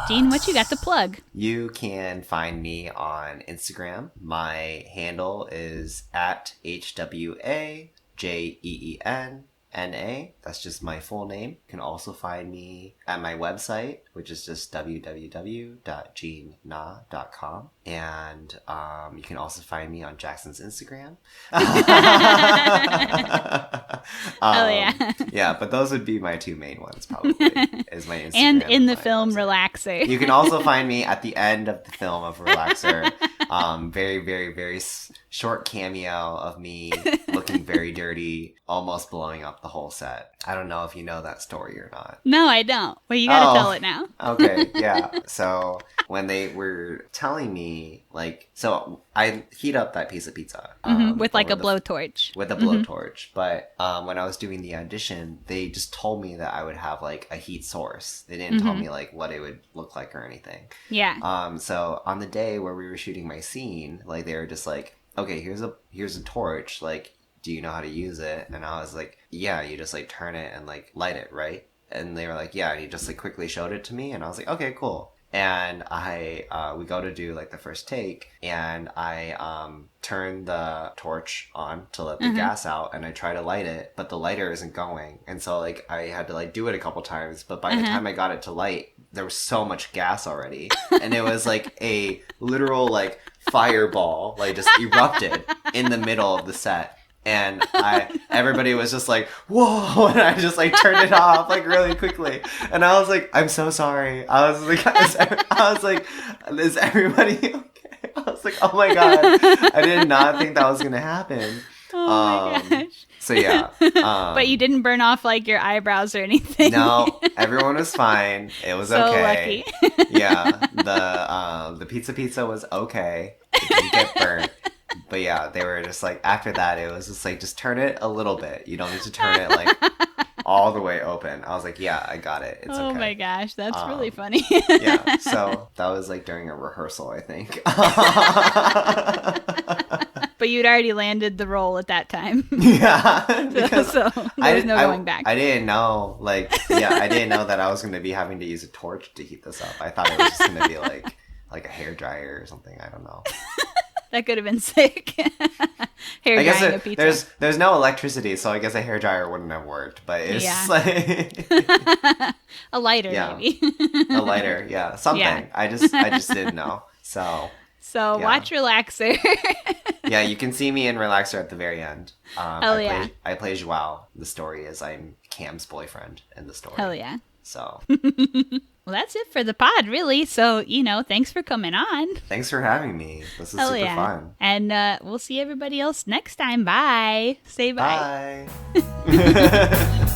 Jean, what you got to plug? You can find me on Instagram. My handle is at HWAJEENNA. That's just my full name. You can also find me at my website, which is just www.jeennna.com. And you can also find me on Jackson's Instagram. Yeah. Yeah, but those would be my two main ones, probably, is my Instagram and in the my film website. Relaxer. You can also find me at the end of the film of Relaxer. Very, very, very short cameo of me looking very dirty, almost blowing up the whole set. I don't know if you know that story or not. No, I don't. Well, you gotta tell it now. Okay, yeah. So when they were telling me, like, so I heat up that piece of pizza. With like a blowtorch. With a blowtorch. But when I was doing the audition, they just told me that I would have like a heat source. They didn't tell me like what it would look like or anything. Yeah. So on the day where we were shooting my scene, like they were just like, okay, here's a torch, like, do you know how to use it? And I was like, yeah, you just like turn it and like light it, right? And they were like, yeah, and he just like quickly showed it to me, and I was like, okay, cool. And we go to do like the first take, and I turn the torch on to let the gas out, and I try to light it, but the lighter isn't going, and so like I had to like do it a couple times, but by the time I got it to light, there was so much gas already, and it was like a literal like fireball, like just erupted in the middle of the set. And everybody was just like, whoa, and I just like turned it off like really quickly. And I was like, I'm so sorry. I was like, is everybody okay? I was like, oh my God. I did not think that was going to happen. Oh my gosh. So yeah. But you didn't burn off like your eyebrows or anything. No, everyone was fine. It was so okay. Lucky. Yeah. The pizza was okay. It didn't get burnt. But yeah, they were just like, after that, it was just like, just turn it a little bit. You don't need to turn it like all the way open. I was like, yeah, I got it. It's okay. Oh my gosh, that's really funny. Yeah, so that was like during a rehearsal, I think. But you'd already landed the role at that time. Yeah. So there was no going back. I didn't know, like, I didn't know that I was going to be having to use a torch to heat this up. I thought it was just going to be like a hairdryer or something. I don't know. That could have been sick. Hair drying a pizza. There's no electricity, so I guess a hairdryer wouldn't have worked. But it's like a lighter, maybe. A lighter, yeah, something. Yeah. I just didn't know. So watch Relaxer. Yeah, you can see me in Relaxer at the very end. I play Joao. The story is I'm Cam's boyfriend in the story. Hell yeah. So. Well, that's it for the pod, really. So, thanks for coming on. Thanks for having me. This is super fun. And we'll see everybody else next time. Bye. Say bye. Bye.